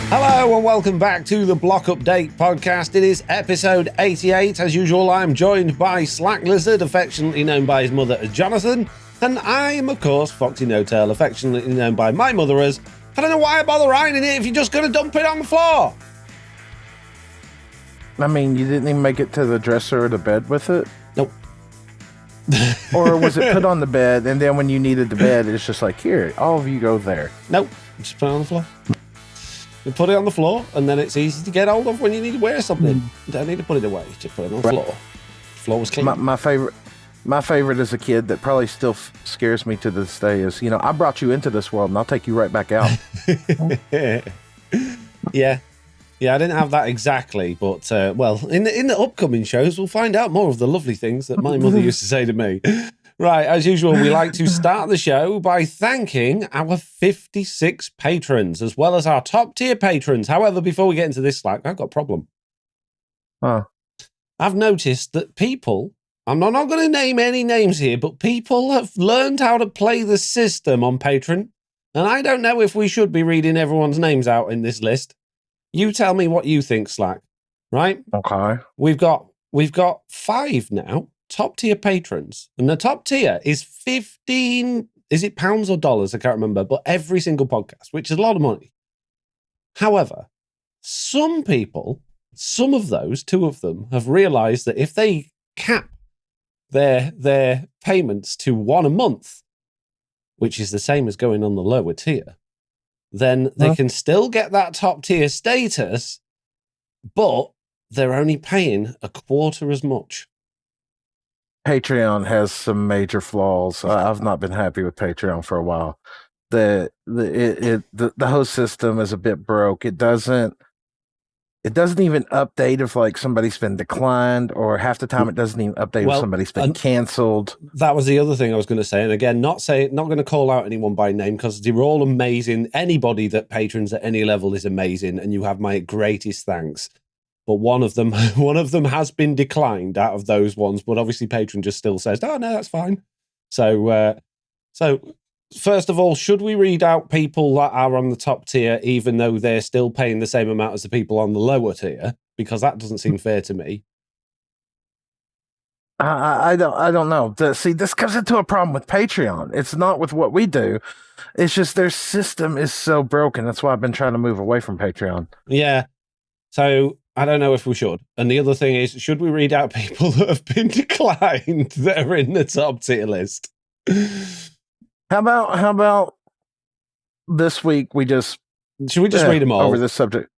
Hello and welcome back to the Block Update podcast. It is episode 88. As usual, I'm joined by Slack Lizard, affectionately known by his mother as Jonathan, and I am, of course, Foxy No Tail, affectionately known by my mother as, I don't know why I bother ironing it if you're just going to dump it on the floor. I mean, you didn't even make it to the dresser or the bed with it? Nope. Or was it put on the bed, and then when you needed the bed, it's just like, here, all of you go there? Nope. Just put it on the floor. You put it on the floor, and then it's easy to get hold of when you need to wear something. You don't need to put it away. Just put it on the floor. The floor was clean. My favorite as a kid that probably still scares me to this day is, I brought you into this world, and I'll take you right back out. Yeah. Yeah, I didn't have that exactly, but, in the upcoming shows, we'll find out more of the lovely things that my mother used to say to me. Right, as usual, we like to start the show by thanking our 56 patrons, as well as our top-tier patrons. However, before we get into this, Slack, I've got a problem. I've noticed that people, I'm not going to name any names here, but people have learned how to play the system on Patreon, and I don't know if we should be reading everyone's names out in this list. You tell me what you think, Slack, right? Okay. We've got 5 now. Top tier patrons, and the top tier is 15, is it pounds or dollars? I can't remember, but every single podcast, which is a lot of money. However, some people, some of those, 2 of them, have realized that if they cap their payments to 1 a month, which is the same as going on the lower tier, then they can still get that top tier status, but they're only paying a quarter as much. Patreon has some major flaws. I've not been happy with Patreon for a while. The host system is a bit broke. It doesn't even update if like somebody's been declined, or half the time it doesn't even update if somebody's been canceled. That was the other thing I was going to say. And again, not going to call out anyone by name because they're all amazing. Anybody that patrons at any level is amazing, and you have my greatest thanks. But one of them has been declined out of those ones. But obviously, Patreon just still says, "Oh no, that's fine." So first of all, should we read out people that are on the top tier, even though they're still paying the same amount as the people on the lower tier? Because that doesn't seem fair to me. I don't know. See, this comes into a problem with Patreon. It's not with what we do. It's just their system is so broken. That's why I've been trying to move away from Patreon. Yeah. So I don't know if we should. And the other thing is, should we read out people that have been declined that are in the top tier list? How about this week should we just read them all over this subject?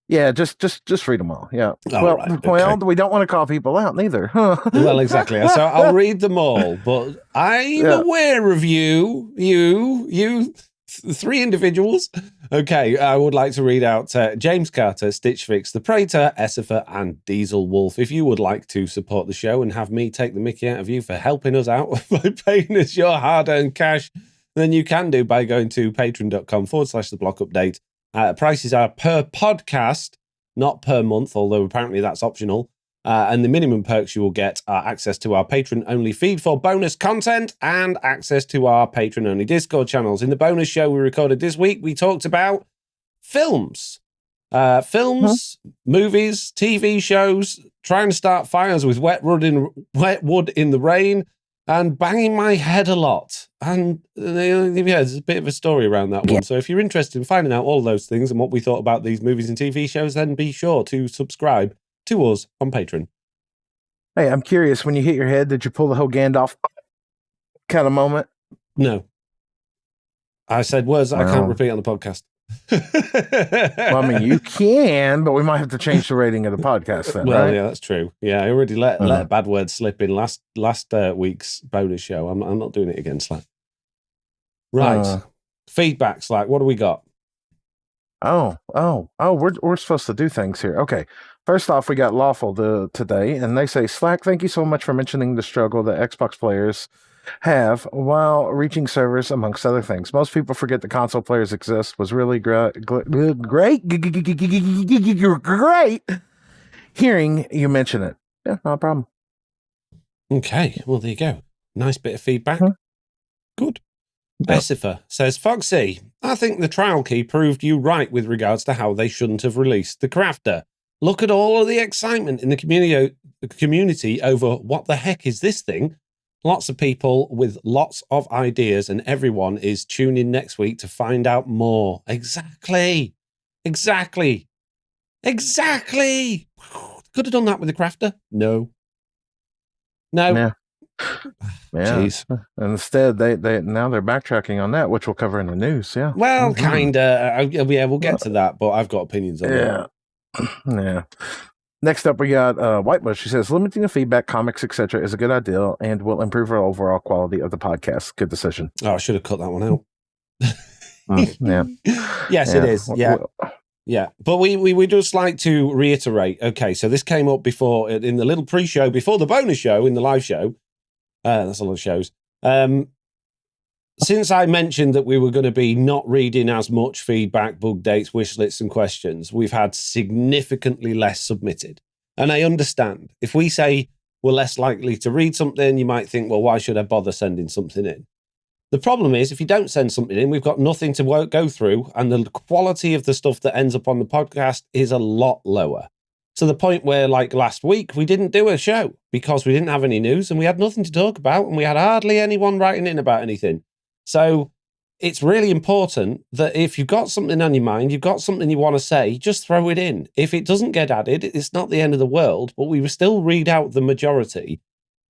Yeah, just read them all. Yeah. Okay. We don't want to call people out neither. Huh? Well, exactly. So I'll read them all, but I'm aware of you 3 individuals. Okay, I would like to read out James Carter, Stitch Fix, The Praetor, Essifer, and Diesel Wolf. If you would like to support the show and have me take the mickey out of you for helping us out by paying us your hard-earned cash, then you can do by going to patreon.com/the block update. Prices are per podcast, not per month, although apparently that's optional. And the minimum perks you will get are access to our patron-only feed for bonus content and access to our patron-only Discord channels. In the bonus show we recorded this week, we talked about films. Movies, TV shows, trying to start fires with wet wood in the rain, and banging my head a lot. And there's a bit of a story around that one. So if you're interested in finding out all those things and what we thought about these movies and TV shows, then be sure to subscribe to us on Patreon. Hey, I'm curious, when you hit your head, did you pull the whole Gandalf kind of moment? No. I said words that I can't repeat on the podcast. Well, I mean, you can, but we might have to change the rating of the podcast then, well, right? Yeah, that's true. Yeah, I already let a bad word slip in last week's bonus show. I'm not doing it again, Slack. Right. Feedback, Slack. What do we got? We're supposed to do things here. Okay. First off, we got Lawful today, and they say, Slack, thank you so much for mentioning the struggle that Xbox players have while reaching servers, amongst other things. Most people forget that console players exist. Was really great hearing you mention it. Yeah, no problem. Okay, well, there you go. Nice bit of feedback. Good. Essifer says, Foxy, I think the trial key proved you right with regards to how they shouldn't have released the crafter. Look at all of the excitement in the community over what the heck is this thing? Lots of people with lots of ideas, and everyone is tuning next week to find out more. Exactly. Could have done that with the crafter. No. Yeah. Jeez. And instead, they're backtracking on that, which we'll cover in the news. Yeah. Well, kinda. Yeah, we'll get to that, but I've got opinions on that. Yeah. Next up, we got Whitebush. She says, limiting the feedback, comics, etc., is a good idea and will improve our overall quality of the podcast. Good decision. Oh, I should have cut that one out. Yeah. Yes, it is. Yeah. Yeah. But we just like to reiterate. Okay, so this came up before in the little pre-show, before the bonus show, in the live show. That's a lot of shows. Since I mentioned that we were going to be not reading as much feedback, bug dates, wish lists, and questions, we've had significantly less submitted. And I understand. If we say we're less likely to read something, you might think, well, why should I bother sending something in? The problem is, if you don't send something in, we've got nothing to go through, and the quality of the stuff that ends up on the podcast is a lot lower. To the point where, like last week, we didn't do a show because we didn't have any news and we had nothing to talk about, and we had hardly anyone writing in about anything. So it's really important that if you've got something on your mind, you've got something you want to say, just throw it in. If it doesn't get added, it's not the end of the world, but we will still read out the majority.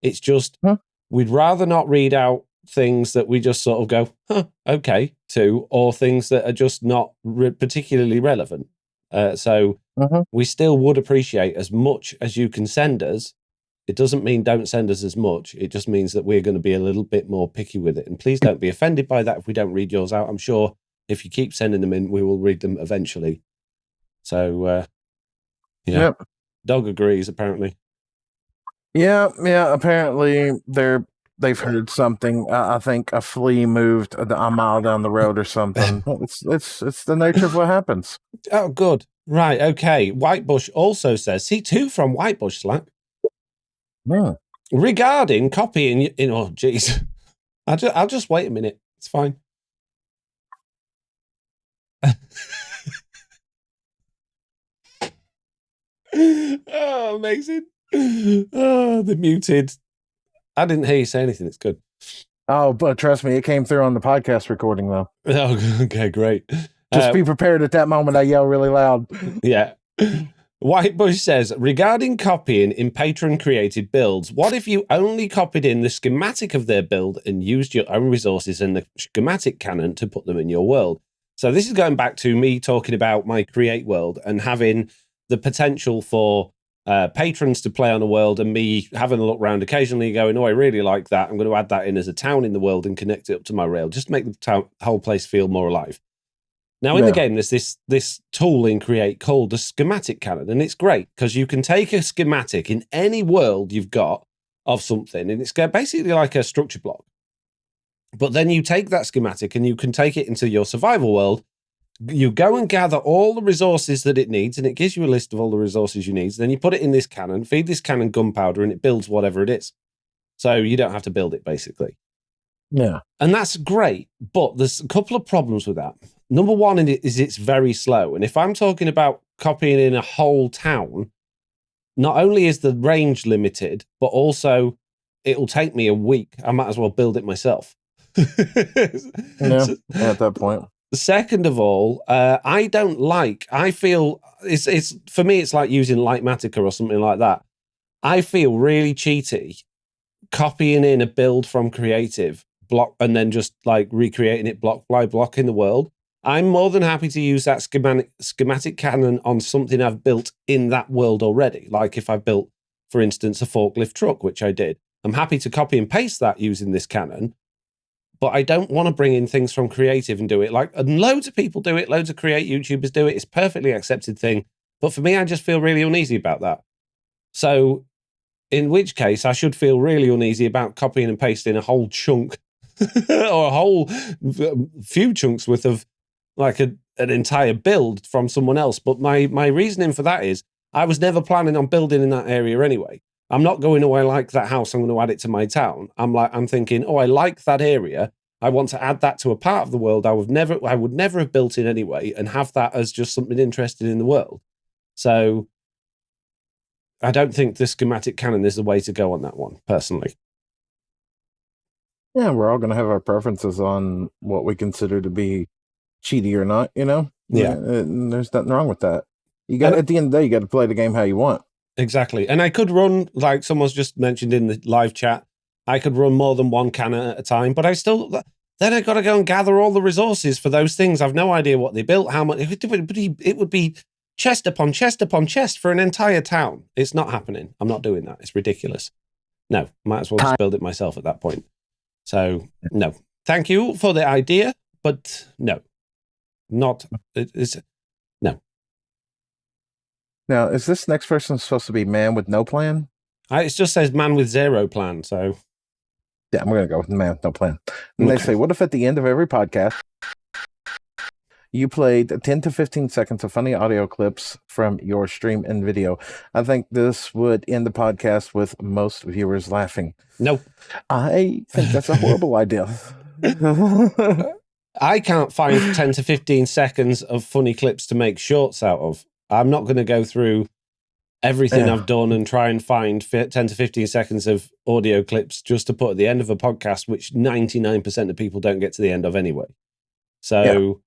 It's just, we'd rather not read out things that we just sort of go, okay, to, or things that are just not particularly relevant. So we still would appreciate as much as you can send us. It doesn't mean don't send us as much. It just means that we're going to be a little bit more picky with it. And please don't be offended by that if we don't read yours out. I'm sure if you keep sending them in, we will read them eventually. So, Dog agrees, apparently. Yeah. Apparently, they've heard something. I think a flea moved a mile down the road or something. It's the nature of what happens. Oh, good. Right. Okay. Whitebush also says, see, two from Whitebush Slack. Yeah. Regarding copying, oh, geez. I'll just wait a minute. It's fine. Oh, amazing. Oh, the muted. I didn't hear you say anything. It's good. Oh, but trust me, it came through on the podcast recording, though. Oh, okay, great. Just be prepared at that moment. I yell really loud. Yeah. Whitebush says, regarding copying in patron-created builds, what if you only copied in the schematic of their build and used your own resources in the schematic canon to put them in your world? So this is going back to me talking about my create world and having the potential for patrons to play on a world and me having a look around occasionally going, oh, I really like that. I'm going to add that in as a town in the world and connect it up to my rail, just to make the whole place feel more alive. Now, in the game, there's this tool in Create called the schematic canon, and it's great because you can take a schematic in any world you've got of something, and it's basically like a structure block. But then you take that schematic and you can take it into your survival world. You go and gather all the resources that it needs, and it gives you a list of all the resources you need. Then you put it in this cannon, feed this cannon gunpowder, and it builds whatever it is. So you don't have to build it, basically. Yeah. And that's great, but there's a couple of problems with that. Number one is it's very slow. And if I'm talking about copying in a whole town, not only is the range limited, but also it'll take me a week. I might as well build it myself. At that point. Second of all, I feel it's for me, it's like using Lightmatica or something like that. I feel really cheaty copying in a build from Creative block and then just like recreating it block by block in the world. I'm more than happy to use that schematic canon on something I've built in that world already. Like if I built, for instance, a forklift truck, which I did. I'm happy to copy and paste that using this canon, but I don't want to bring in things from Creative and do it. And loads of people do it. Loads of Create YouTubers do it. It's a perfectly accepted thing. But for me, I just feel really uneasy about that. So in which case, I should feel really uneasy about copying and pasting a whole chunk or a whole few chunks worth of like an entire build from someone else. But my reasoning for that is I was never planning on building in that area anyway. I'm not going, oh, I like that house, I'm going to add it to my town. I'm thinking, oh, I like that area. I want to add that to a part of the world I would never have built in anyway, and have that as just something interesting in the world. So I don't think the schematic canon is the way to go on that one, personally. Yeah, we're all going to have our preferences on what we consider to be cheaty or not, you know? Yeah. And there's nothing wrong with that. At the end of the day, you got to play the game how you want. Exactly. And I could run, like someone's just mentioned in the live chat, I could run more than one canon at a time, but then I got to go and gather all the resources for those things. I've no idea what they built, how much. It would be chest upon chest upon chest for an entire town. It's not happening. I'm not doing that. It's ridiculous. No, might as well just build it myself at that point. So, no. Thank you for the idea, but no. No. Now, is this next person supposed to be man with no plan? It just says man with zero plan, so... Yeah, I'm going to go with man with no plan. And they say, what if at the end of every podcast, you played 10 to 15 seconds of funny audio clips from your stream and video? I think this would end the podcast with most viewers laughing. No. I think that's a horrible idea. I can't find 10 to 15 seconds of funny clips to make shorts out of. I'm not going to go through everything I've done and try and find 10 to 15 seconds of audio clips just to put at the end of a podcast, which 99% of people don't get to the end of anyway. So,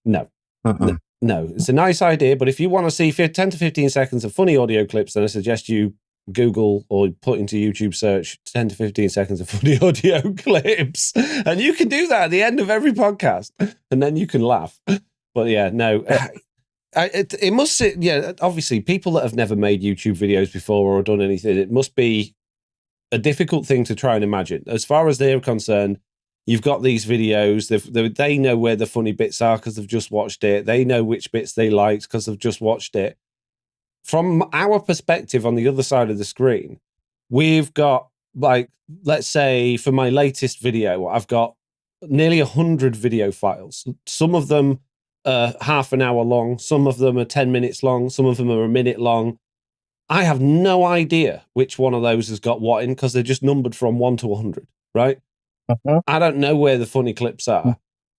no. No, it's a nice idea, but if you want to see 10 to 15 seconds of funny audio clips, then I suggest you Google or put into YouTube search 10 to 15 seconds of funny audio clips. And you can do that at the end of every podcast, and then you can laugh. But yeah, no. It must sit, obviously people that have never made YouTube videos before or done anything, it must be a difficult thing to try and imagine. As far as they're concerned, you've got these videos, they know where the funny bits are because they've just watched it. They know which bits they liked because they've just watched it. From our perspective on the other side of the screen, we've got, like, let's say for my latest video, I've got nearly 100 video files. Some of them half an hour long, some of them are 10 minutes long, some of them are a minute long. I have no idea which one of those has got what in because they're just numbered from 1 to 100, right? I don't know where the funny clips are.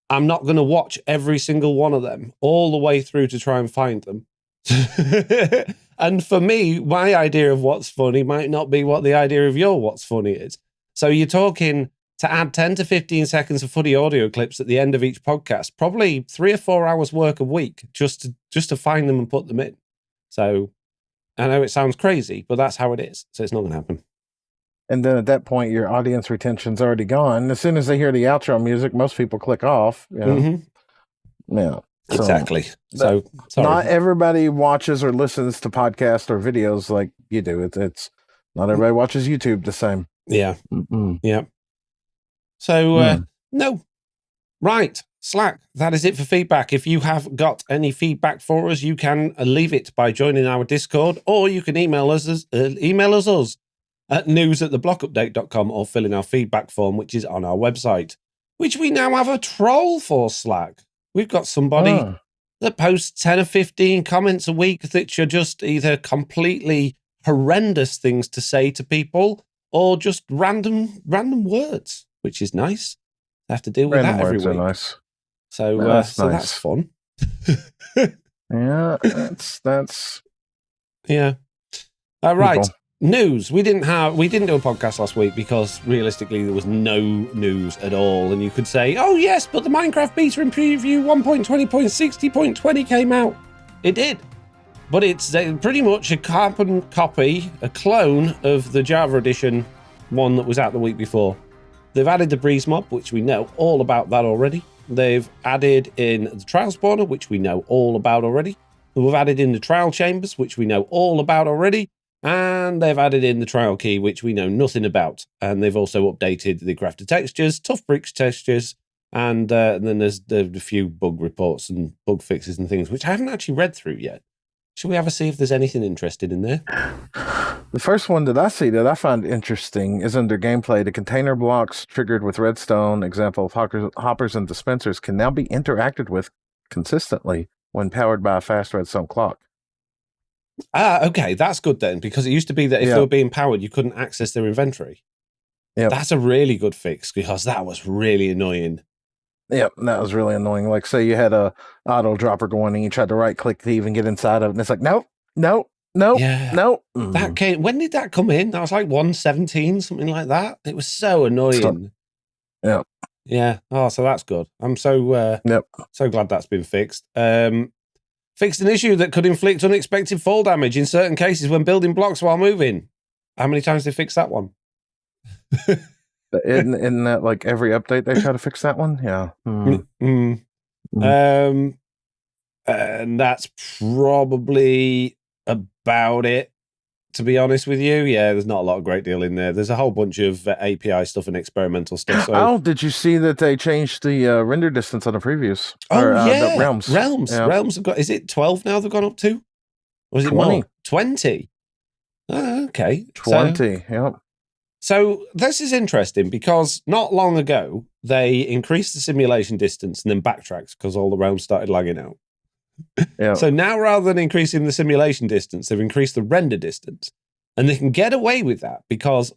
I'm not going to watch every single one of them all the way through to try and find them. And for me, my idea of what's funny might not be what the idea of your what's funny is. So you're talking to add 10 to 15 seconds of funny audio clips at the end of each podcast, probably 3 or 4 hours work a week just to find them and put them in. So I know it sounds crazy, but that's how it is. So it's not going to happen. And then at that point, your audience retention's already gone. As soon as they hear the outro music, most people click off. You know? Yeah. So, exactly. So sorry. Not everybody watches or listens to podcasts or videos like you do. It's not everybody watches YouTube the same. Yeah. Yeah. So, no. Right. Slack. That is it for feedback. If you have got any feedback for us, you can leave it by joining our Discord, or you can email us at news@theblockupdate.com or fill in our feedback form, which is on our website, which we now have a troll for, Slack. We've got somebody that posts 10 or 15 comments a week that are just either completely horrendous things to say to people or just random words, which is nice. I have to deal with that every week. Nice. So, nice. That's fun. Yeah, that's yeah. All right. People. News. We didn't do a podcast last week because realistically there was no news at all. And you could say, oh yes, but the Minecraft beta and preview 1.20.60.20 came out. It did. But it's pretty much a carbon copy, a clone of the Java edition one that was out the week before. They've added the breeze mob, which we know all about that already. They've added in the trial spawner, which we know all about already. We've added in the trial chambers, which we know all about already. And they've added in the trial key, which we know nothing about. And they've also updated the crafted textures, tough bricks textures, and then there's a few bug reports and bug fixes and things, which I haven't actually read through yet. Should we ever see if there's anything interesting in there? The first one that I see that I find interesting is under gameplay. The container blocks triggered with redstone, example of hoppers and dispensers, can now be interacted with consistently when powered by a fast redstone clock. Okay, that's good then, because it used to be that if they were being powered, you couldn't access their inventory. Yep. That's a really good fix because that was really annoying. Yep, that was really annoying. Like, say you had a auto dropper going and you tried to right click to even get inside of it, and it's like, nope, nope, nope, Yeah. nope. That came. When did that come in? That was like 1.17, something like that. It was so annoying. Yeah. Yeah. Oh, so that's good. I'm so so glad that's been fixed. Fixed an issue that could inflict unexpected fall damage in certain cases when building blocks while moving. How many times did they fix that one? Isn't that like every update they try to fix that one? Yeah. And that's probably about it, to be honest with you. Yeah, there's not a great deal in there. There's a whole bunch of API stuff and experimental stuff. So, did you see that they changed the render distance on the previews? The realms. Yeah. Realms have got, is it 12 now they've gone up to? Or is it 20? More? 20. Oh, okay. 20, yep. So this is interesting because not long ago, they increased the simulation distance and then backtracked because all the realms started lagging out. Yeah. So now rather than increasing the simulation distance, they've increased the render distance. And they can get away with that because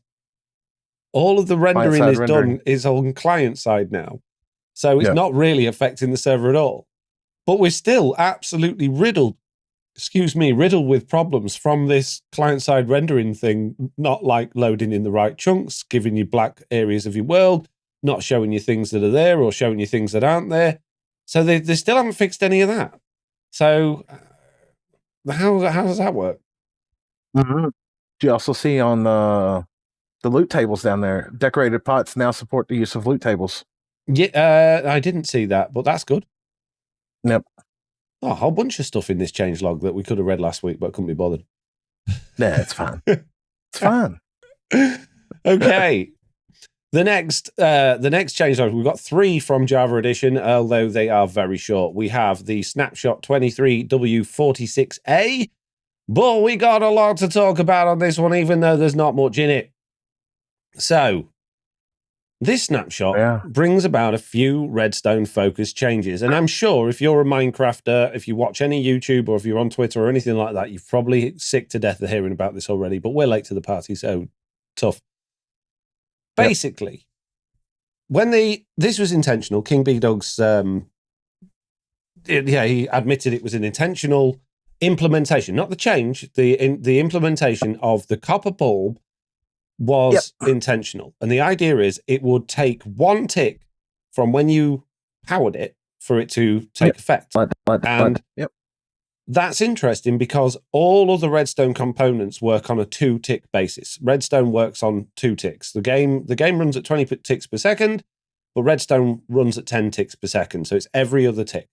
all of the rendering is done is on client side now. So it's not really affecting the server at all. But we're still absolutely riddled with problems from this client-side rendering thing, not like loading in the right chunks, giving you black areas of your world, not showing you things that are there or showing you things that aren't there. So they still haven't fixed any of that. So how does that work? Mm-hmm. Do you also see on the loot tables down there, decorated pots now support the use of loot tables? Yeah, I didn't see that, but that's good. Yep. Oh, a whole bunch of stuff in this changelog that we could have read last week, but couldn't be bothered. Yeah, it's fine. It's fine. Okay. The next changelog, we've got 3 from Java Edition, although they are very short. We have the Snapshot 23W46A, but we got a lot to talk about on this one, even though there's not much in it. So, this snapshot brings about a few redstone-focused changes, and I'm sure if you're a Minecrafter, if you watch any YouTube, or if you're on Twitter or anything like that, you're probably sick to death of hearing about this already, but we're late to the party, so tough. Basically, when this was intentional, King B Dog's, he admitted it was an intentional implementation, not the change, the implementation of the copper bulb was intentional. And the idea is it would take 1 tick from when you powered it for it to take effect. That's interesting because all of the redstone components work on a 2-tick basis. Redstone works on 2 ticks. The game runs at 20 ticks per second, but redstone runs at 10 ticks per second. So it's every other tick.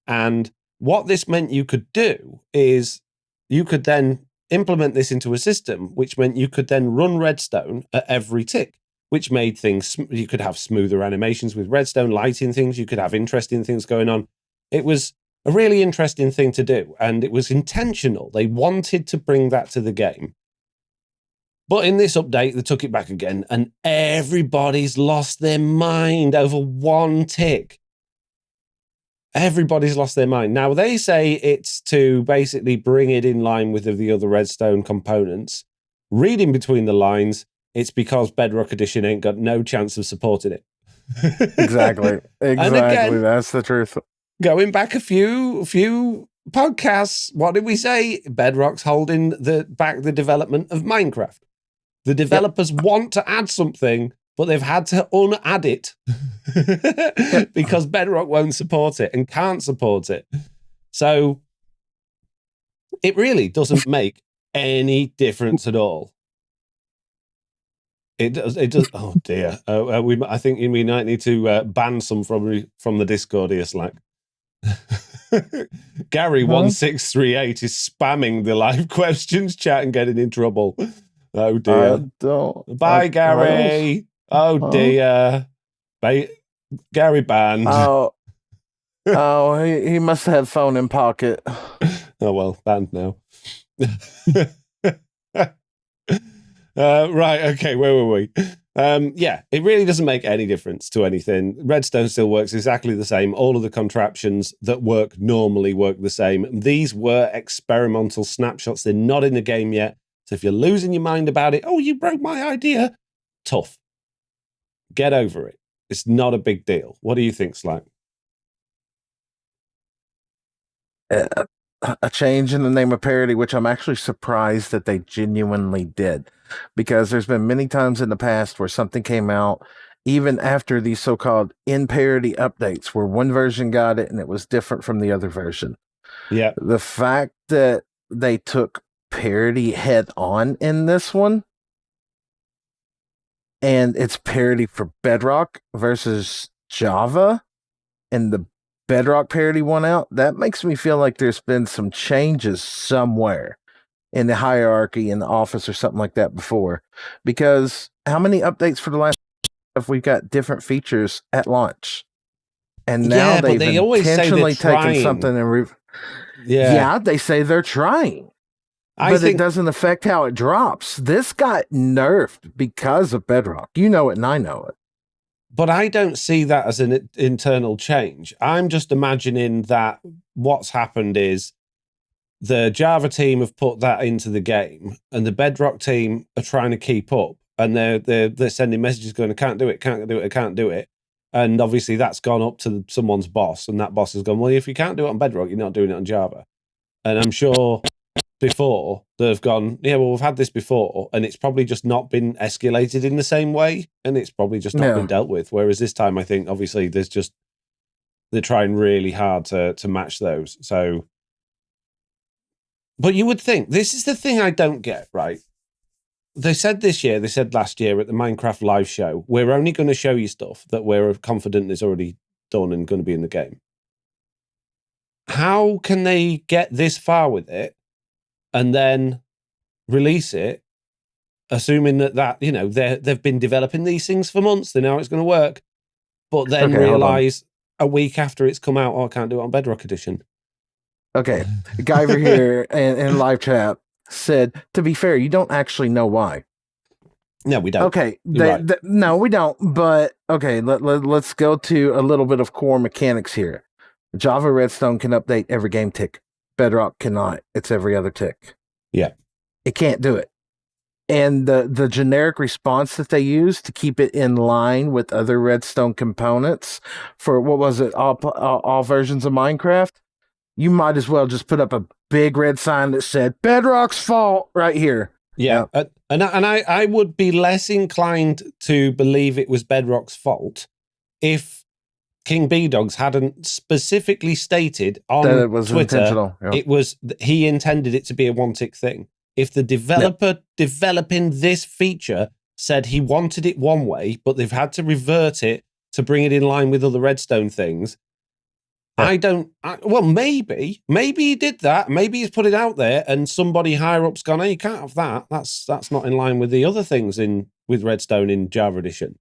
And what this meant you could do is you could then implement this into a system, which meant you could then run redstone at every tick, which made things, you could have smoother animations with redstone, lighting things, you could have interesting things going on. It was a really interesting thing to do, and it was intentional. They wanted to bring that to the game. But in this update, they took it back again, and everybody's lost their mind over 1 tick. Everybody's lost their mind. Now, they say it's to basically bring it in line with the other redstone components. Reading between the lines, it's because Bedrock Edition ain't got no chance of supporting it. Exactly. Again, that's the truth. Going back a few podcasts, what did we say? Bedrock's holding back the development of Minecraft. The developers want to add something, but they've had to unadd it because Bedrock won't support it and can't support it. So it really doesn't make any difference at all. It does. Oh dear. I think we might need to ban some from the Discord here, Slack. Gary1638 is spamming the live questions chat and getting in trouble. Oh dear. Bye, Gary. Oh dear. Gary banned. He must have had phone in pocket. Oh well, banned now. Right, okay, where were we? It really doesn't make any difference to anything. Redstone still works exactly the same. All of the contraptions that work normally work the same. These were experimental snapshots. They're not in the game yet. So if you're losing your mind about it, oh, you broke my idea, tough. Get over it. It's not a big deal. What do you think, Slack? A change in the name of parody, which I'm actually surprised that they genuinely did, because there's been many times in the past where something came out, even after these so-called in parody updates, where one version got it and it was different from the other version. Yeah. The fact that they took parody head on in this one, and it's parody for Bedrock versus Java, and the Bedrock parody won out, that makes me feel like there's been some changes somewhere in the hierarchy in the office or something like that before. Because how many updates for the last have we got different features at launch? And now they've they always intentionally say taken something and yeah, they say they're trying. I But think it doesn't affect how it drops. This got nerfed because of Bedrock. You know it and I know it. But I don't see that as an internal change. I'm just imagining that what's happened is the Java team have put that into the game, and the Bedrock team are trying to keep up, and they're sending messages going, "I can't do it, can't do it, I can't do it." And obviously that's gone up to someone's boss, and that boss has gone, "Well, if you can't do it on Bedrock, you're not doing it on Java." And I'm sure before they've gone, "Yeah, well, we've had this before, and it's probably just not been escalated in the same way, and it's probably just not been dealt with." Whereas this time, I think obviously they're trying really hard to match those. So, but you would think, this is the thing I don't get, right? They said last year at the Minecraft live show, we're only going to show you stuff that we're confident is already done and going to be in the game. How can they get this far with it and then release it, assuming that they've been developing these things for months, they know it's going to work, but then realize a week after it's come out, I can't do it on Bedrock Edition. Okay, a guy over here in live chat said, to be fair, you don't actually know why. No, we don't. Okay, no, we don't. But okay, let's go to a little bit of core mechanics here. Java Redstone can update every game tick. Bedrock cannot. It's every other tick. Yeah, it can't do it. And the generic response that they use to keep it in line with other Redstone components for what was it, all versions of Minecraft, you might as well just put up a big red sign that said Bedrock's fault right here. Yeah, and I would be less inclined to believe it was Bedrock's fault if King B-Dogs hadn't specifically stated on that it was Twitter intentional. It was, he intended it to be a one-tick thing. If the developer developing this feature said he wanted it one way, but they've had to revert it to bring it in line with other Redstone things, well, maybe he did that. Maybe he's put it out there and somebody higher up's gone, "Hey, you can't have that. That's not in line with the other things with Redstone in Java Edition."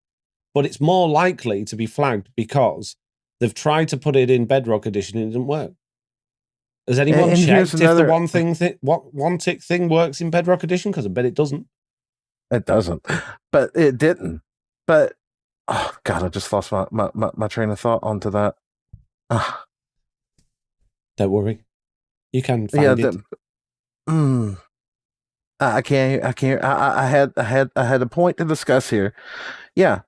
But it's more likely to be flagged because they've tried to put it in Bedrock Edition and it didn't work. Has anyone checked if the one tick thing works in Bedrock Edition? Because I bet it doesn't. It doesn't, but it didn't. But oh god, I just lost my train of thought onto that. Don't worry, you can find it. I can't. I had a point to discuss here. Yeah,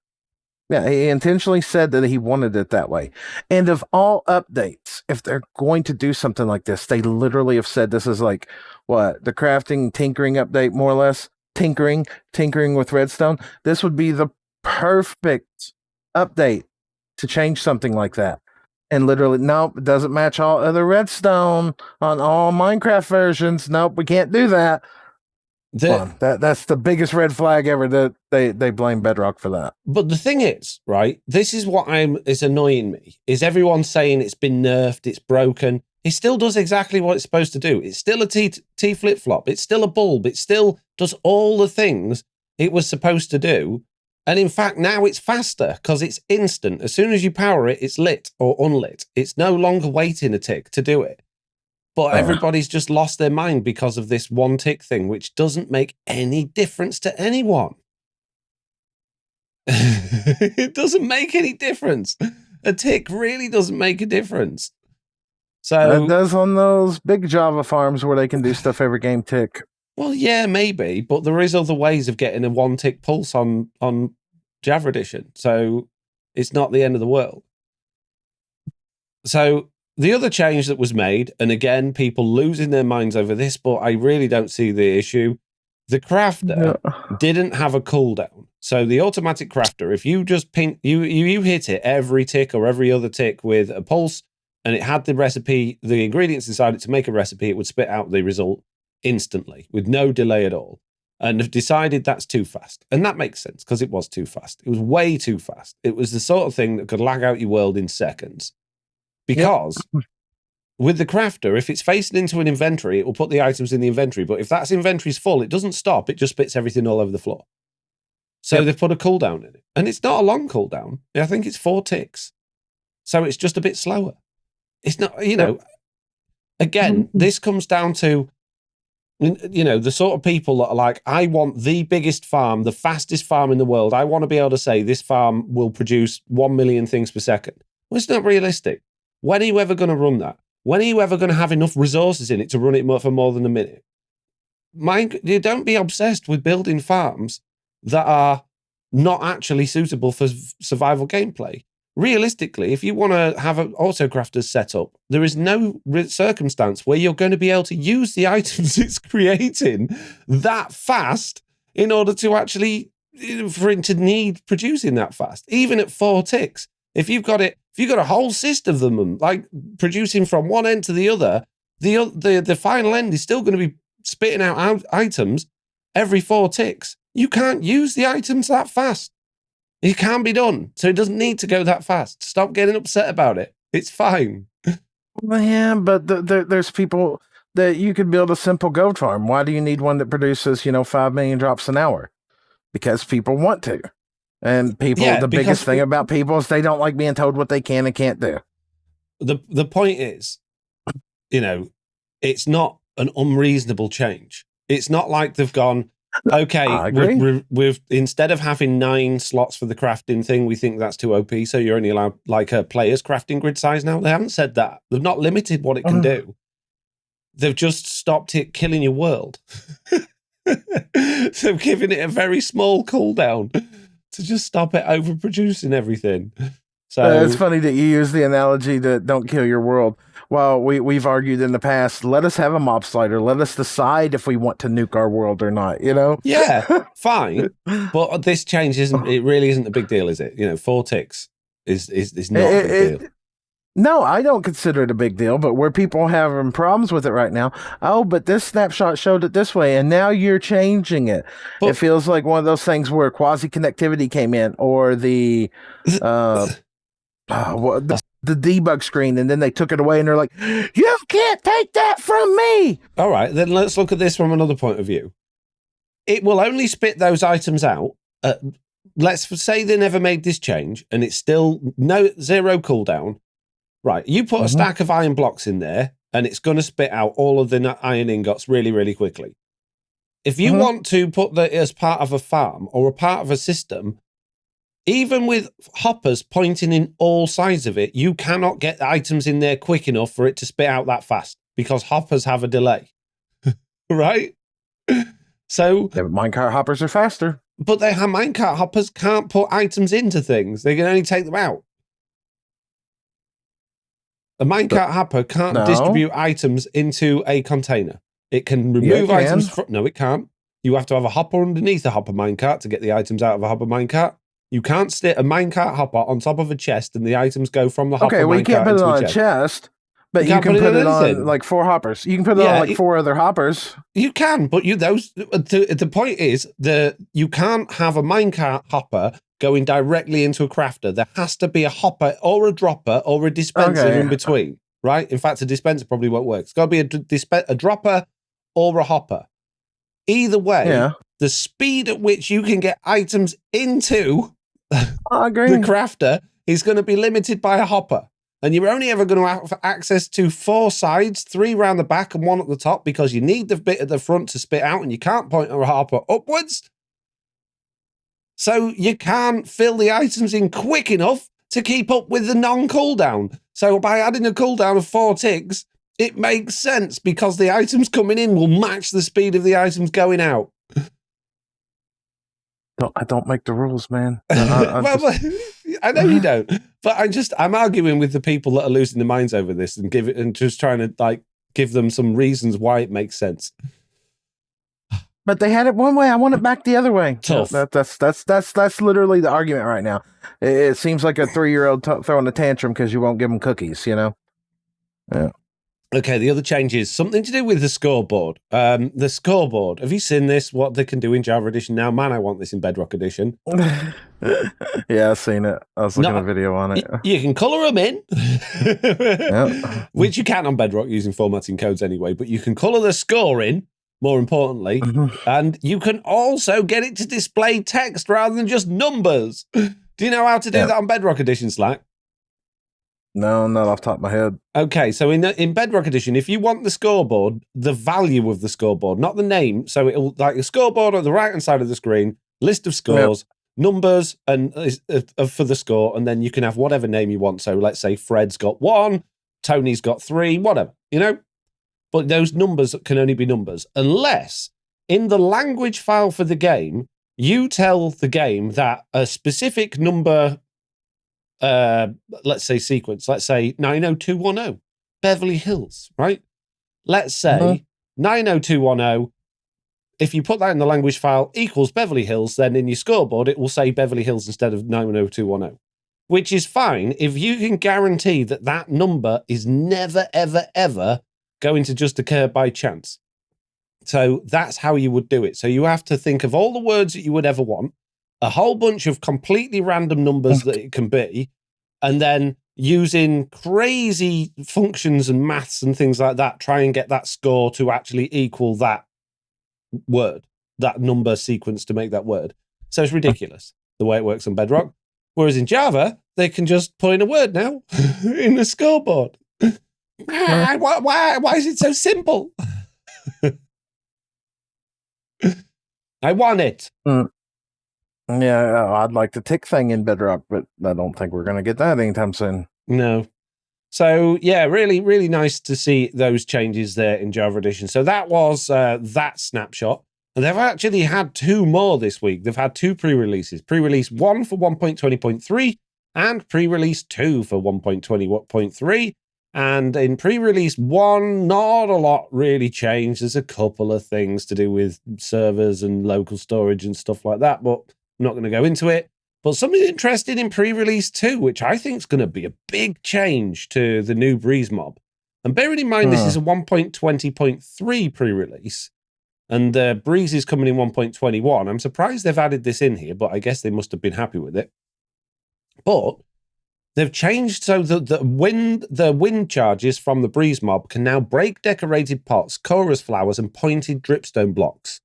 he intentionally said that he wanted it that way. And of all updates, if they're going to do something like this, they literally have said this is like what, the crafting tinkering update, more or less. Tinkering with Redstone. This would be the perfect update to change something like that. And literally, nope, it doesn't match all other Redstone on all Minecraft versions. Nope, we can't do that. That's the biggest red flag ever, that they blame Bedrock for that. But the thing is, right, this is what is annoying me, is everyone saying it's been nerfed, it's broken. It still does exactly what it's supposed to do. It's still a T flip-flop. It's still a bulb. It still does all the things it was supposed to do. And in fact, now it's faster because it's instant. As soon as you power it, it's lit or unlit. It's no longer waiting a tick to do it. But everybody's just lost their mind because of this one tick thing, which doesn't make any difference to anyone. It doesn't make any difference. A tick really doesn't make a difference. So it does on those big Java farms where they can do stuff every game tick. Well, yeah, maybe, but there is other ways of getting a one tick pulse on Java Edition. So it's not the end of the world. So the other change that was made, and again, people losing their minds over this, but I really don't see the issue. The crafter didn't have a cooldown. So the automatic crafter, if you just ping, you hit it every tick or every other tick with a pulse, and it had the recipe, the ingredients inside it to make a recipe, it would spit out the result instantly with no delay at all. And have decided that's too fast. And that makes sense because it was too fast. It was way too fast. It was the sort of thing that could lag out your world in seconds. Because with the crafter, if it's facing into an inventory, it will put the items in the inventory. But if that inventory's full, it doesn't stop. It just spits everything all over the floor. So they've put a cooldown in it. And it's not a long cooldown. I think it's 4 ticks. So it's just a bit slower. It's not, you know, again, this comes down to, you know, the sort of people that are like, I want the biggest farm, the fastest farm in the world. I want to be able to say this farm will produce 1 million things per second. Well, it's not realistic. When are you ever going to run that? When are you ever going to have enough resources in it to run it for more than a minute? You don't be obsessed with building farms that are not actually suitable for survival gameplay. Realistically, if you want to have an autocrafters set up, there is no circumstance where you're going to be able to use the items it's creating that fast in order to actually, for it to need producing that fast, even at 4 ticks. If you've got a whole system of them, like producing from one end to the other, the final end is still going to be spitting out items every 4 ticks. You can't use the items that fast. It can be done, so it doesn't need to go that fast. Stop getting upset about it. It's fine. Yeah, but there's people that you could build a simple goat farm. Why do you need one that produces, 5 million drops an hour? Because people want to. And people, the biggest thing about people is they don't like being told what they can and can't do. The point is, it's not an unreasonable change. It's not like they've gone, okay, we've instead of having 9 slots for the crafting thing, we think that's too OP, so you're only allowed like a player's crafting grid size now. They haven't said that. They've not limited what it can do. They've just stopped it killing your world. So giving it a very small cooldown to just stop it overproducing everything. So it's funny that you use the analogy that don't kill your world. Well, we've argued in the past, let us have a mob slider. Let us decide if we want to nuke our world or not, Yeah, fine. But this change really isn't a big deal, is it? 4 ticks is not a big deal. No, I don't consider it a big deal, but where people having problems with it right now, but this snapshot showed it this way, and now you're changing it. But it feels like one of those things where quasi-connectivity came in, or the debug screen, and then they took it away, and they're like, you can't take that from me! All right, then let's look at this from another point of view. It will only spit those items out. Let's say they never made this change, and it's still zero cooldown. Right, you put a stack of iron blocks in there, and it's going to spit out all of the iron ingots really, really quickly. If you want to put that as part of a farm or a part of a system, even with hoppers pointing in all sides of it, you cannot get the items in there quick enough for it to spit out that fast because hoppers have a delay, right? So minecart hoppers are faster. But minecart hoppers can't put items into things. They can only take them out. A minecart hopper can't distribute items into a container. It can remove items from... No, it can't. You have to have a hopper underneath a hopper minecart to get the items out of a hopper minecart. You can't stick a minecart hopper on top of a chest and the items go from the hopper minecart. Okay, well, you can't put it on a chest, but you can put it on like 4 hoppers. You can put it on like 4 other hoppers. You can, but the point is that you can't have a minecart hopper going directly into a crafter. There has to be a hopper or a dropper or a dispenser in between, right? In fact, a dispenser probably won't work. It's got to be a dropper or a hopper. Either way, the speed at which you can get items into the crafter is going to be limited by a hopper. And you're only ever going to have access to 4 sides, 3 around the back and 1 at the top, because you need the bit at the front to spit out, and you can't point a hopper upwards. So you can't fill the items in quick enough to keep up with the non-cooldown. So by adding a cooldown of 4 ticks, it makes sense because the items coming in will match the speed of the items going out. I don't make the rules, man. Well, I know you don't, but I'm arguing with the people that are losing their minds over this and just trying to like give them some reasons why it makes sense. But they had it one way. I want it back the other way. Tough. That's literally the argument right now. It seems like a 3-year-old throwing a tantrum because you won't give them cookies. Yeah. Okay, the other change is something to do with the scoreboard. The scoreboard. Have you seen this? What they can do in Java Edition now? Man, I want this in Bedrock Edition. Yeah, I've seen it. I was looking at a video on it. You can color them in, which you can on Bedrock using formatting codes anyway, but you can color the score in, more importantly, and you can also get it to display text rather than just numbers. Do you know how to do that on Bedrock Edition, Slack? No, not off the top of my head. Okay, so in Bedrock Edition, if you want the scoreboard, the value of the scoreboard, not the name, so it'll like the scoreboard on the right-hand side of the screen, list of scores, numbers, and for the score, and then you can have whatever name you want. So let's say Fred's got 1, Tony's got 3, whatever, you know? But those numbers can only be numbers, unless in the language file for the game, you tell the game that a specific number... let's say sequence, let's say 90210 Beverly Hills, right? Let's say 90210, if you put that in the language file equals Beverly Hills, then in your scoreboard it will say Beverly Hills instead of 90210, which is fine if you can guarantee that that number is never ever ever going to just occur by chance. So that's how you would do it. So you have to think of all the words that you would ever want, a whole bunch of completely random numbers that it can be, and then using crazy functions and maths and things like that, try and get that score to actually equal that word, that number sequence to make that word. So it's ridiculous the way it works on Bedrock. Whereas in Java, they can just put in a word now in the scoreboard. Why is it so simple? I want it. Yeah, I'd like the tick thing in Bedrock, but I don't think we're going to get that anytime soon. No. So, yeah, really, really nice to see those changes there in Java Edition. So that was that snapshot. And they've actually had 2 more this week. They've had 2 pre-releases. Pre-release 1 for 1.20.3 and pre-release 2 for 1.20.3. And in pre-release 1, not a lot really changed. There's a couple of things to do with servers and local storage and stuff like that, but I'm not going to go into it. But something interesting in pre-release 2, which I think is going to be a big change to the new Breeze mob. And bearing in mind, this is a 1.20.3 pre-release, and Breeze is coming in 1.21. I'm surprised they've added this in here, but I guess they must have been happy with it. But they've changed so that the wind charges from the Breeze mob can now break decorated pots, chorus flowers, and pointed dripstone blocks,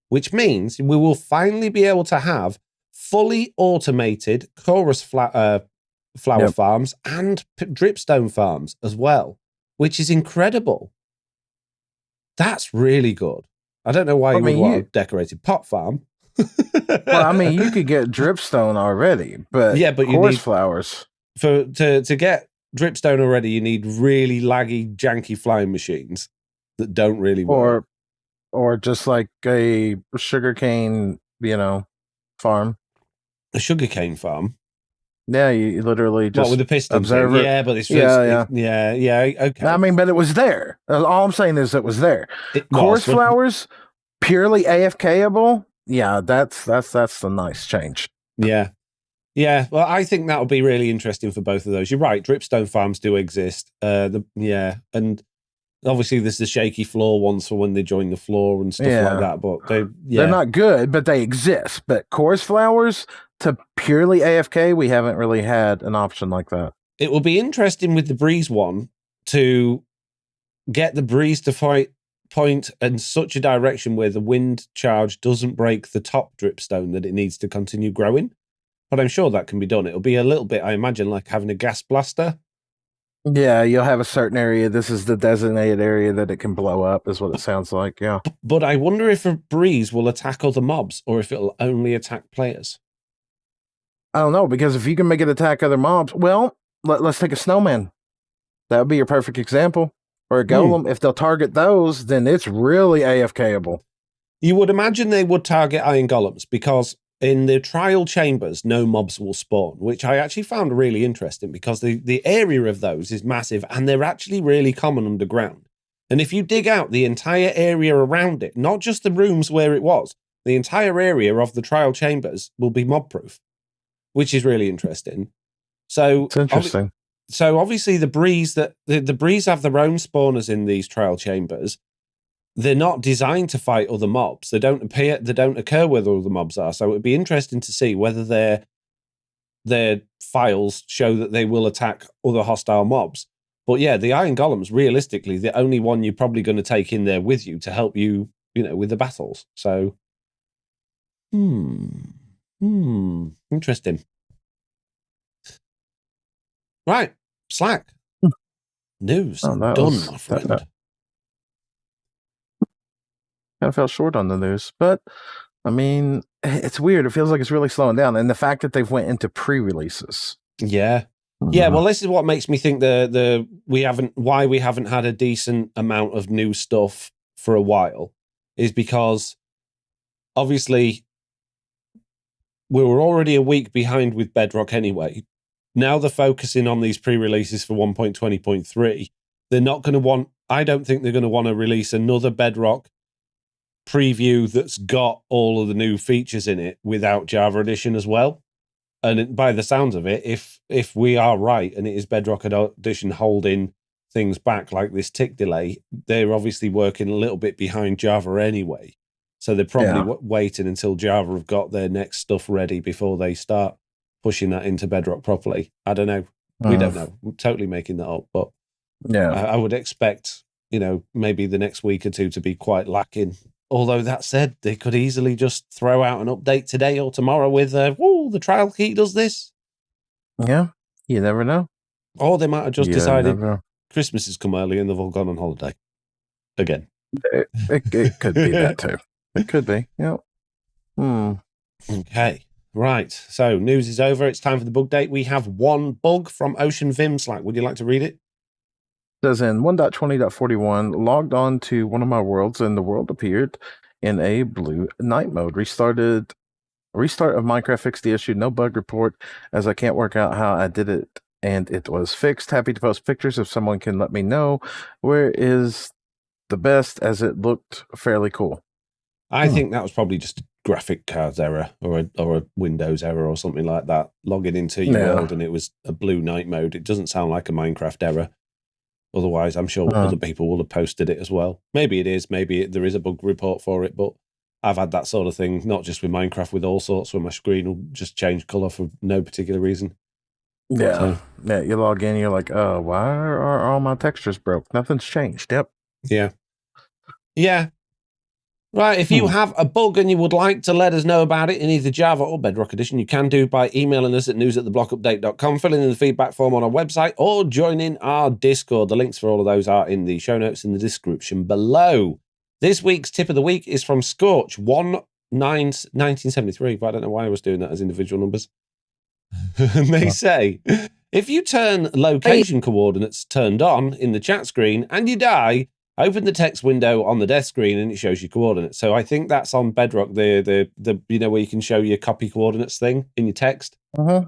which means we will finally be able to have fully automated chorus flower farms and dripstone farms as well, which is incredible. That's really good. I don't know why you would want a decorated pot farm. Well, I mean, you could get dripstone already, but you need flowers. To get dripstone already, you need really laggy, janky flying machines that don't really work. Or just like a sugarcane, farm. A sugarcane farm? Yeah, you literally just with the piston observe it. Yeah, but it's okay. I mean, but it was there. All I'm saying is it was there. Chorus flowers, purely AFKable. Yeah, that's a nice change. Yeah. Yeah, well, I think that'll be really interesting for both of those. You're right, dripstone farms do exist. And obviously there's the shaky floor ones for when they join the floor and stuff like that. But they're not good, but they exist. But chorus flowers to purely AFK, we haven't really had an option like that. It will be interesting with the Breeze one to get the Breeze to point in such a direction where the wind charge doesn't break the top dripstone that it needs to continue growing. But I'm sure that can be done. It'll be a little bit, I imagine, like having a gas blaster. Yeah, you'll have a certain area. This is the designated area that it can blow up, is what it sounds like, yeah. But I wonder if a Breeze will attack other mobs or if it'll only attack players. I don't know, because if you can make it attack other mobs, well, let's take a snowman. That would be your perfect example. Or a golem. If they'll target those, then it's really AFKable. You would imagine they would target iron golems because in the trial chambers, no mobs will spawn, which I actually found really interesting because the area of those is massive and they're actually really common underground. And if you dig out the entire area around it, not just the rooms where it was, the entire area of the trial chambers will be mob proof, which is really interesting. So It's interesting. So obviously the breeze have their own spawners in these trial chambers. They're not designed to fight other mobs. They don't occur where the other mobs are. So it'd be interesting to see whether their files show that they will attack other hostile mobs. But yeah, the Iron Golem's realistically the only one you're probably going to take in there with you to help you, with the battles. So, interesting. Right, Slack. News done, my friend. I felt short on the news, but I mean, it's weird. It feels like it's really slowing down, and the fact that they've went into pre-releases. Yeah. Yeah, well, this is what makes me think we haven't had a decent amount of new stuff for a while, is because obviously we were already a week behind with Bedrock anyway. Now they're focusing on these pre-releases for 1.20.3. They're not going to I don't think they're going to want to release another Bedrock preview that's got all of the new features in it without Java Edition as well. And by the sounds of it, if we are right and it is Bedrock Edition holding things back like this tick delay, they're obviously working a little bit behind Java anyway. So they're probably waiting until Java have got their next stuff ready before they start pushing that into Bedrock properly. I don't know. We don't know. I'm totally making that up, but yeah, I would expect, maybe the next week or two to be quite lacking. Although that said, they could easily just throw out an update today or tomorrow with, the trial key does this. Yeah, you never know. Or they might have just decided Christmas has come early and they've all gone on holiday again. It could be that too. It could be. Yeah. Okay. Right. So news is over. It's time for the bug date. We have one bug from Ocean Vim Slack. Would you like to read it? Says in 1.20.41, logged on to one of my worlds and the world appeared in a blue night mode. Restart of Minecraft fixed the issue. No bug report, as I can't work out how I did it and it was fixed. Happy to post pictures if someone can let me know where is the best, as it looked fairly cool. I think that was probably just a graphic cards error or a Windows error or something like that. Logging into your world and it was a blue night mode. It doesn't sound like a Minecraft error. Otherwise, I'm sure other people will have posted it as well. Maybe it is. Maybe there is a bug report for it, but I've had that sort of thing, not just with Minecraft, with all sorts, where my screen will just change colour for no particular reason. Yeah. Yeah, you log in, you're like, oh, why are all my textures broke? Nothing's changed. Yep. Yeah. Yeah. Right, if you have a bug and you would like to let us know about it in either Java or Bedrock Edition, you can do by emailing us at news@theblockupdate.com, filling in the feedback form on our website, or joining our Discord. The links for all of those are in the show notes in the description below. This week's tip of the week is from Scorch, 1973, but I don't know why I was doing that as individual numbers. And they say, if you turn location coordinates turned on in the chat screen and you die, open the text window on the death screen and it shows you coordinates. So I think that's on Bedrock, the where you can show your copy coordinates thing in your text. I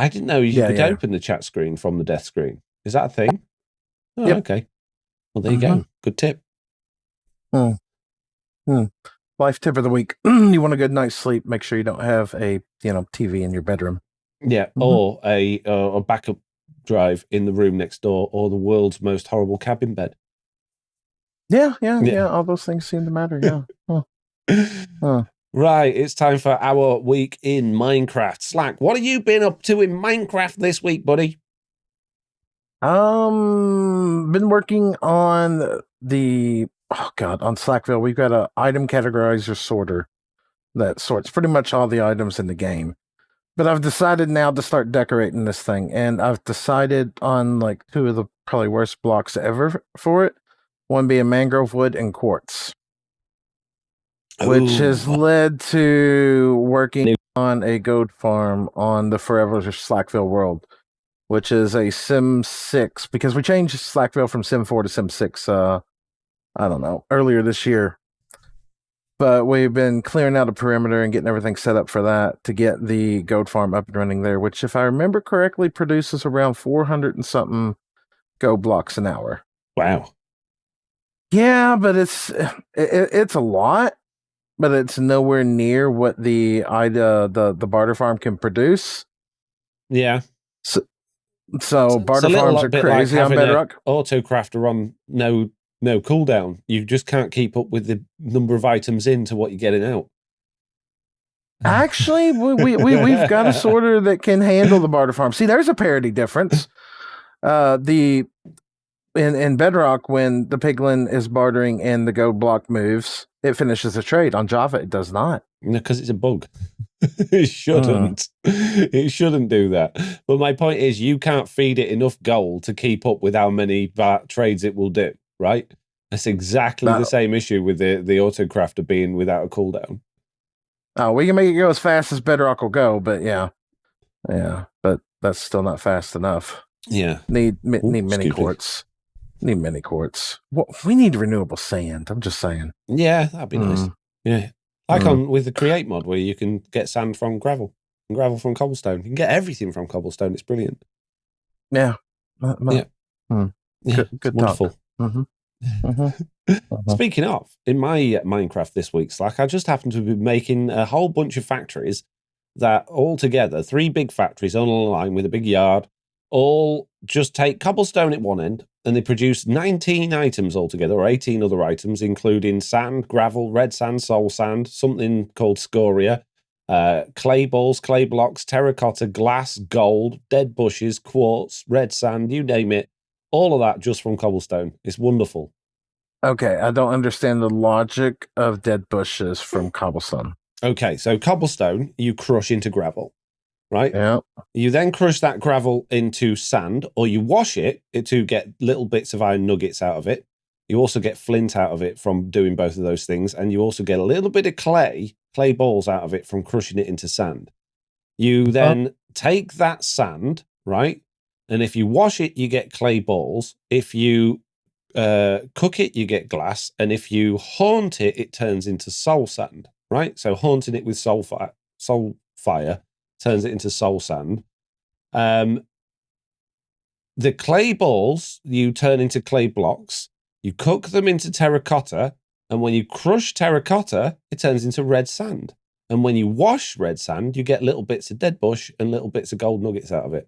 didn't know you could open the chat screen from the death screen. Is that a thing? Oh, okay. Well, there you go. Good tip. Life tip of the week. You want a good night's sleep, make sure you don't have a TV in your bedroom. Yeah, or a backup drive in the room next door, or the world's most horrible cabin bed. Yeah. All those things seem to matter. Yeah. Right, it's time for our week in Minecraft. Slack, what have you been up to in Minecraft this week, buddy? Been working on on Slackville. We've got a item categorizer sorter that sorts pretty much all the items in the game. But I've decided now to start decorating this thing, and I've decided on like two of the probably worst blocks ever for it. One being mangrove wood and quartz, which has led to working on a goat farm on the Forever Slackville world, which is a Sim 6, because we changed Slackville from Sim 4 to Sim 6, I don't know, earlier this year. But we've been clearing out a perimeter and getting everything set up for that to get the goat farm up and running there, which, if I remember correctly, produces around 400 and something goat blocks an hour. Wow. Yeah, but it's a lot, but it's nowhere near what the barter farm can produce. Yeah. So barter it's a farms are bit crazy like on Bedrock. Autocrafter on no cooldown. You just can't keep up with the number of items into what you're getting out. Actually, we've got a sorter that can handle the barter farm. See, there's a parity difference. In Bedrock, when the piglin is bartering and the gold block moves, it finishes a trade. On Java, it does not. No, because it's a bug. It shouldn't. It shouldn't do that. But my point is, you can't feed it enough gold to keep up with how many trades it will do, right? That's exactly the same issue with the Autocrafter being without a cooldown. Oh, we can make it go as fast as Bedrock will go, but yeah, but that's still not fast enough. Yeah, need mini quartz. Need mini quartz. Well, we need renewable sand. I'm just saying. Yeah, that'd be nice. Yeah, like with the create mod where you can get sand from gravel and gravel from cobblestone. You can get everything from cobblestone. It's brilliant. Yeah. Yeah. Good wonderful. Talk. Speaking of, in my Minecraft this week, Slack, I just happened to be making a whole bunch of factories that all together, 3 big factories on a line with a big yard, all just take cobblestone at one end, and they produce 19 items altogether, or 18 other items, including sand, gravel, red sand, soul sand, something called scoria, clay balls, clay blocks, terracotta, glass, gold, dead bushes, quartz, red sand, you name it. All of that just from cobblestone. It's wonderful. Okay, I don't understand the logic of dead bushes from cobblestone. Okay, so cobblestone you crush into gravel, right? Yeah. You then crush that gravel into sand, or you wash it to get little bits of iron nuggets out of it. You also get flint out of it from doing both of those things, and you also get a little bit of clay balls out of it from crushing it into sand. You then take that sand, right? And if you wash it, you get clay balls. If you cook it, you get glass. And if you haunt it, it turns into soul sand, right? So haunting it with soul fire turns it into soul sand. The clay balls you turn into clay blocks. You cook them into terracotta. And when you crush terracotta, it turns into red sand. And when you wash red sand, you get little bits of dead bush and little bits of gold nuggets out of it.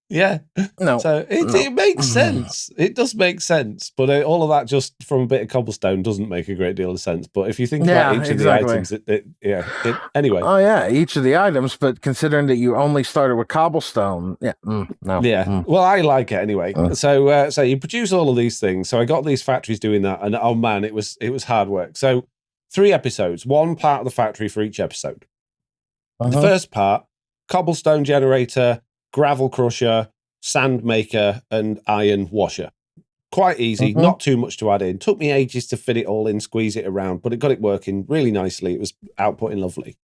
Yeah. No. So it makes sense. It does make sense. But all of that just from a bit of cobblestone doesn't make a great deal of sense. But if you think about each of the items, anyway. Oh, yeah, each of the items. But considering that you only started with cobblestone, no. Yeah. Well, I like it anyway. So you produce all of these things. So I got these factories doing that. And oh, man, it was hard work. So 3 episodes, 1 part of the factory for each episode. The first part, cobblestone generator, gravel crusher, sand maker, and iron washer. Quite easy, not too much to add in. Took me ages to fit it all in, squeeze it around, but it got it working really nicely. It was outputting lovely.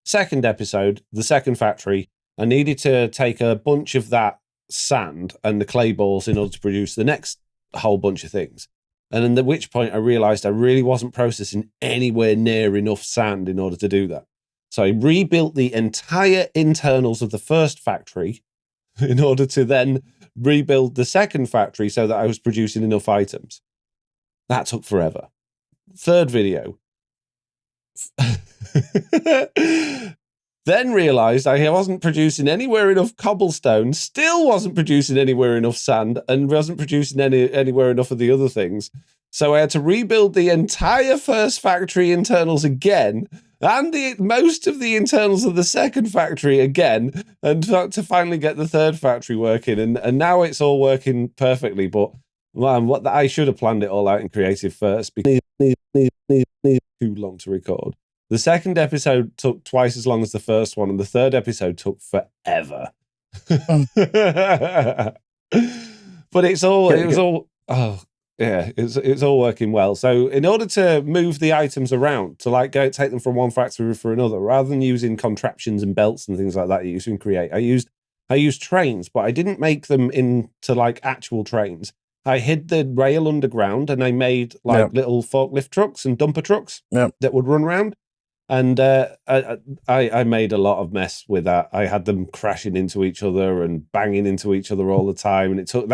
Second episode, the second factory, I needed to take a bunch of that sand and the clay balls in order to produce the next whole bunch of things. And at which point I realized I really wasn't processing anywhere near enough sand in order to do that. So I rebuilt the entire internals of the first factory in order to then rebuild the second factory so that I was producing enough items. That took forever. Third video. Then realized I wasn't producing anywhere enough cobblestone, still wasn't producing anywhere enough sand, and wasn't producing anywhere enough of the other things. So I had to rebuild the entire first factory internals again, and most of the internals of the second factory again, and to finally get the third factory working. And now it's all working perfectly. But man, I should have planned it all out in creative first, because it's too long to record. The second episode took twice as long as the first one, and the third episode took forever. But it's all working well. So in order to move the items around, to take them from one factory for another, rather than using contraptions and belts and things like that you used in Create, I used trains, but I didn't make them into actual trains. I hid the rail underground, and I made like little forklift trucks and dumper trucks that would run around. And I made a lot of mess with that. I had them crashing into each other and banging into each other all the time. And it took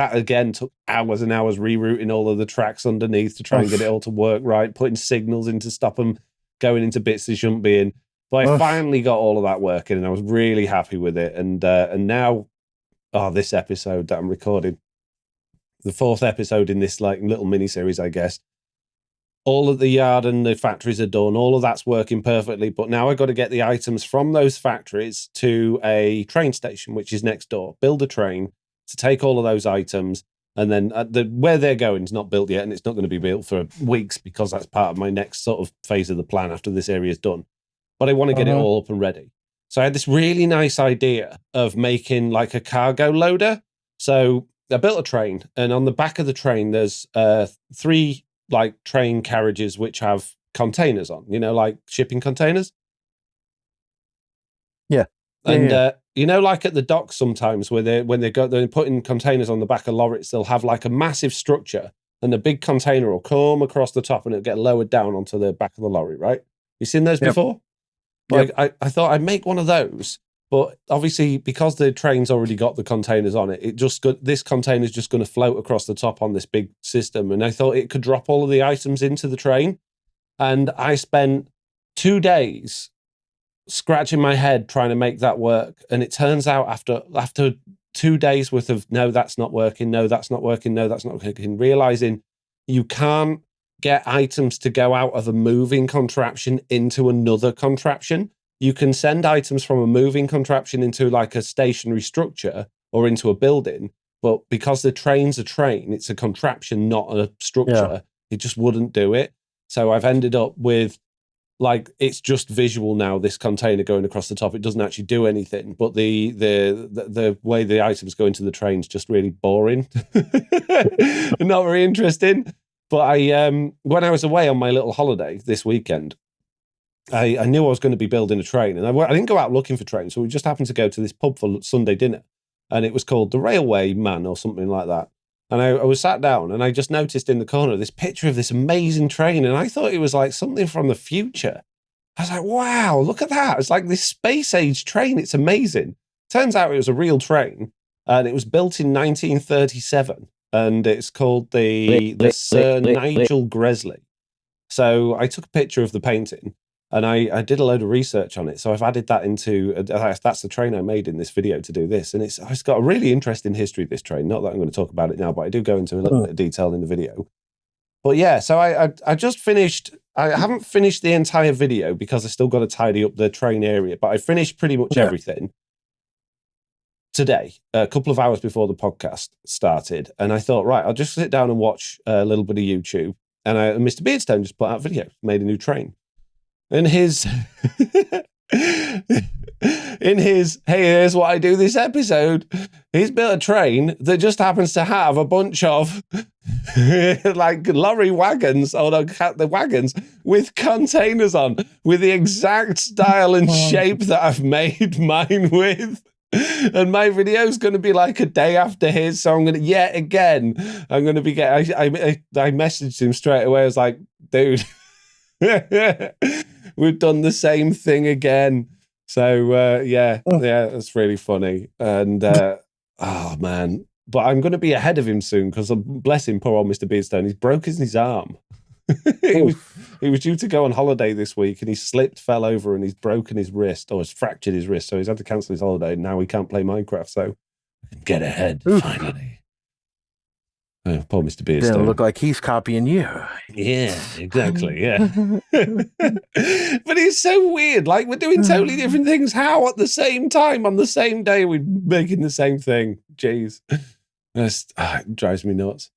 hours and hours rerouting all of the tracks underneath to try and get it all to work right, putting signals in to stop them going into bits they shouldn't be in. But I finally got all of that working, and I was really happy with it. And now, this episode that I'm recording, the 4th episode in this like little mini series, I guess. All of the yard and the factories are done. All of that's working perfectly. But now I got to get the items from those factories to a train station, which is next door. Build a train to take all of those items. And then where they're going is not built yet. And it's not going to be built for weeks because that's part of my next sort of phase of the plan after this area is done. But I want to get it all up and ready. So I had this really nice idea of making like a cargo loader. So I built a train. And on the back of the train, there's 3 like train carriages which have containers on, like shipping containers. Yeah. And like at the docks sometimes where they're putting containers on the back of lorries, they'll have like a massive structure, and the big container will come across the top and it'll get lowered down onto the back of the lorry, right? You seen those before? Like I thought I'd make one of those, but obviously because the train's already got the containers on it, this container's just going to float across the top on this big system. And I thought it could drop all of the items into the train. And I spent 2 days scratching my head trying to make that work. And it turns out after 2 days worth of, no, that's not working. No, that's not working. No, that's not working. Realizing you can't get items to go out of a moving contraption into another contraption. You can send items from a moving contraption into like a stationary structure or into a building, but because the train's a train, it's a contraption, not a structure. It just wouldn't do it. So I've ended up with like, it's just visual now, this container going across the top. It doesn't actually do anything, but the way the items go into the train is just really boring. Not very interesting. But when I was away on my little holiday this weekend, I knew I was going to be building a train, and I didn't go out looking for trains. So we just happened to go to this pub for Sunday dinner, and it was called the Railway Man or something like that. And I was sat down, and I just noticed in the corner this picture of this amazing train, and I thought it was like something from the future. I was like, wow, look at that. It's like this space age train. It's amazing. Turns out it was a real train, and it was built in 1937, and it's called the Sir Nigel Gresley. So I took a picture of the painting, and I did a load of research on it. So I've added that into, that's the train I made in this video to do this. And it's got a really interesting history, this train. Not that I'm going to talk about it now, but I do go into a little bit of detail in the video. But yeah, so I just finished, I haven't finished the entire video because I still got to tidy up the train area, but I finished pretty much everything today, a couple of hours before the podcast started. And I thought, right, I'll just sit down and watch a little bit of YouTube. And Mr. Beardstone just put out a video, made a new train. In his, hey, here's what I do this episode. He's built a train that just happens to have a bunch of like lorry wagons, or the wagons with containers on, with the exact style and shape that I've made mine with. And my video is going to be like a day after his, so I'm going to I messaged him straight away. I was like, dude. We've done the same thing again. So that's really funny. And oh man, but I'm going to be ahead of him soon because bless him, poor old Mr. Beardstone. He's broken his arm. he was due to go on holiday this week, and he slipped, fell over, and he's broken his wrist, or has fractured his wrist. So he's had to cancel his holiday. And now he can't play Minecraft. So get ahead finally. Oh, poor Mr. Beardstone. Didn't look like he's copying you. Yeah, exactly. Yeah. But it's so weird. Like, we're doing totally different things. How at the same time, on the same day, we're making the same thing? Jeez. It drives me nuts.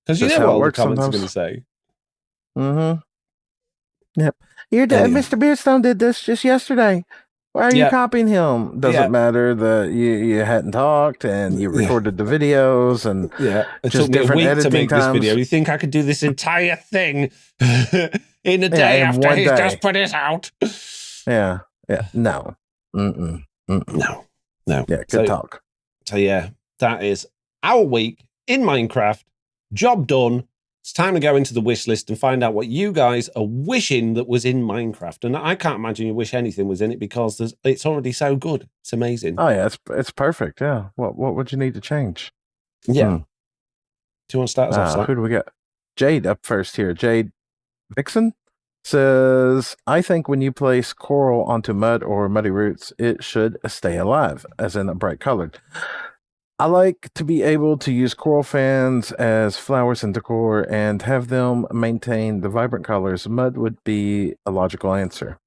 Because you know what all the comments are going to say. Yep. Mr. Beardstone did this just yesterday. Why are you copying him? Doesn't matter that you hadn't talked and you recorded the videos and it took me a week to make this video. You think I could do this entire thing in a day after he's just put it out? Yeah. No. No. Yeah, good talk. So yeah, that is our week in Minecraft Job done. It's time to go into the wish list and find out what you guys are wishing that was in Minecraft. And I can't imagine you wish anything was in it because it's already so good. It's amazing. Oh yeah, it's perfect. Yeah. What would you need to change? Yeah. Do you want to start us off, Slack? Who do we got? Jade up first here. Jadevixen says, I think when you place coral onto mud or muddy roots, it should stay alive, as in a bright colored. I like to be able to use coral fans as flowers and decor and have them maintain the vibrant colors. Mud would be a logical answer.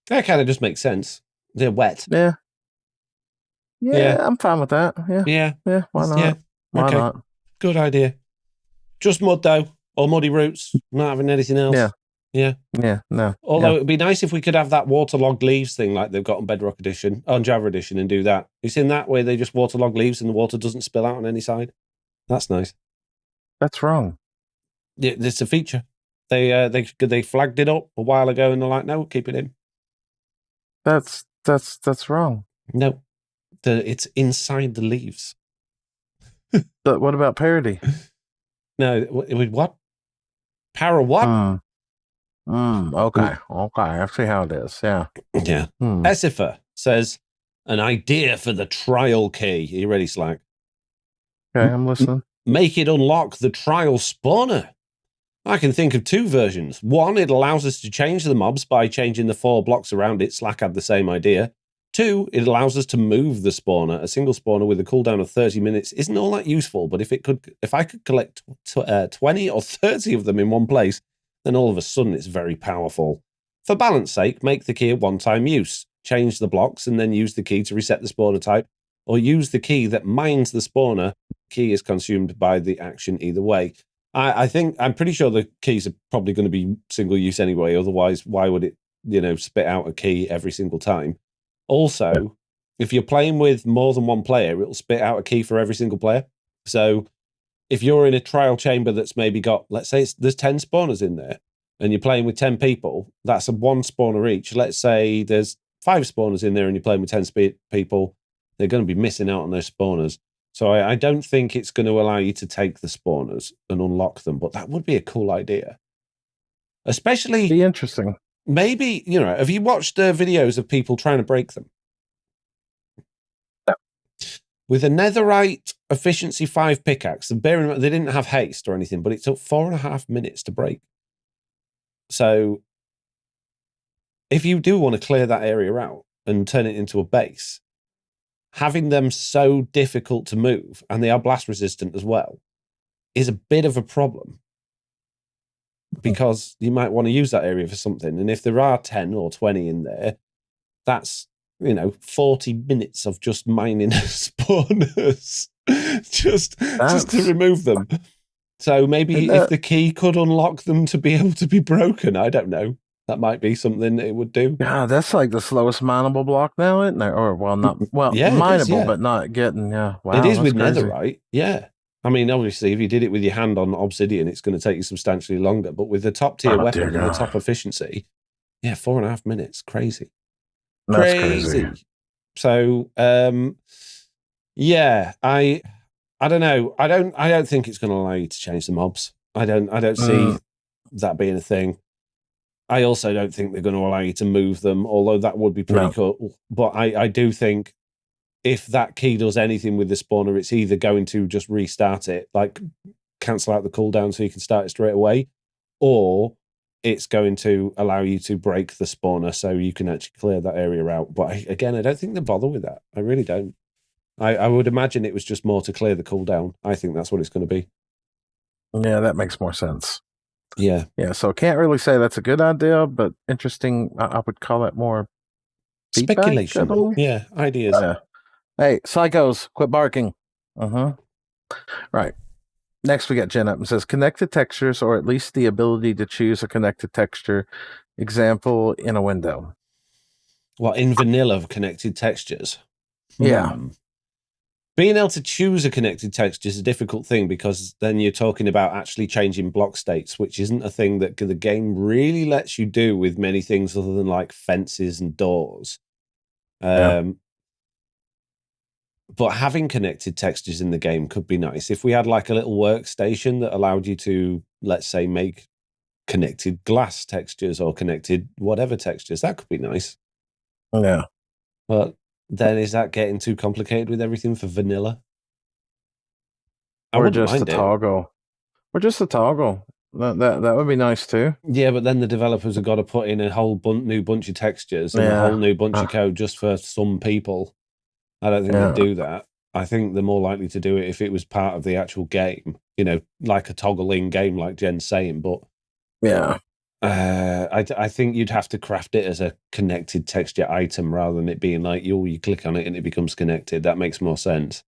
That kind of just makes sense. They're wet. Yeah. I'm fine with that. Yeah. Why not? Yeah. Why not? Good idea. Just mud though, or muddy roots. Not having anything else. Yeah. No. Although it'd be nice if we could have that waterlogged leaves thing like they've got on Bedrock Edition, on Java Edition, and do that. You seen that where they just waterlog leaves and the water doesn't spill out on any side? That's nice. That's wrong. Yeah, it's a feature. They flagged it up a while ago and they're like, no, keep it in. That's wrong. No, it's inside the leaves. But what about parody? No, what? Para what? Okay. I see how it is. Yeah. Esifer says, an idea for the trial key. Are you ready, Slack? Okay, I'm listening. Make it unlock the trial spawner. I can think of two versions. One, it allows us to change the mobs by changing the 4 blocks around it. Slack had the same idea. 2, it allows us to move the spawner. A single spawner with a cooldown of 30 minutes isn't all that useful, but if I could collect 20 or 30 of them in one place, then all of a sudden it's very powerful. For balance sake, make the key a one-time use. Change the blocks and then use the key to reset the spawner type, or use the key that mines the spawner. Key is consumed by the action either way. I'm pretty sure the keys are probably going to be single use anyway. Otherwise, why would it, spit out a key every single time? Also, if you're playing with more than one player, it'll spit out a key for every single player. So if you're in a trial chamber that's maybe got, let's say there's 10 spawners in there and you're playing with 10 people, that's a 1 spawner each. Let's say there's 5 spawners in there and you're playing with 10 people, they're going to be missing out on those spawners. So I don't think it's going to allow you to take the spawners and unlock them, but that would be a cool idea. Especially... Be interesting. Maybe, have you watched videos of people trying to break them? No. With a netherite efficiency 5 pickaxe, bear in mind, they didn't have haste or anything, but it took 4.5 minutes to break. So if you do want to clear that area out and turn it into a base, having them so difficult to move, and they are blast resistant as well, is a bit of a problem. Because you might want to use that area for something. And if there are 10 or 20 in there, that's, 40 minutes of just mining spawners just to remove them. So maybe if the key could unlock them to be able to be broken, I don't know. That might be something it would do. Yeah, that's like the slowest mineable block now, isn't it? Or, mineable, but not getting, wow. It is with crazy. netherite, yeah. I mean, obviously, if you did it with your hand on obsidian, it's going to take you substantially longer. But with the top tier weapon and the top efficiency, 4.5 minutes, crazy. That's crazy. So, I don't know. I don't think it's going to allow you to change the mobs. I don't see that being a thing. I also don't think they're going to allow you to move them, although that would be pretty cool. But I do think if that key does anything with the spawner, it's either going to just restart it, like cancel out the cooldown so you can start it straight away, or it's going to allow you to break the spawner so you can actually clear that area out. But I don't think they bother with that. I really don't. I would imagine it was just more to clear the cooldown. I think that's what it's going to be. Yeah, that makes more sense. Yeah. So can't really say that's a good idea, but interesting. I would call it more speculation. Yeah, ideas. Hey, psychos, quit barking. Right. Next, we got Jen up and says connected textures, or at least the ability to choose a connected texture. Example in a window. What, in vanilla connected textures? Yeah. Being able to choose a connected texture is a difficult thing because then you're talking about actually changing block states, which isn't a thing that the game really lets you do with many things other than like fences and doors. But having connected textures in the game could be nice. If we had like a little workstation that allowed you to, let's say, make connected glass textures or connected whatever textures, that could be nice. Yeah. But then is that getting too complicated with everything for vanilla? I Or wouldn't just a mind it. toggle. Or just a toggle. That would be nice too. Yeah, but then the developers have got to put in a whole new bunch of textures and a whole new bunch of code just for some people. I don't think they'd do that. I think they're more likely to do it if it was part of the actual game, you know, like a toggle-in game, like Jen's saying. But yeah, I think you'd have to craft it as a connected texture item rather than it being like you click on it and it becomes connected. That makes more sense.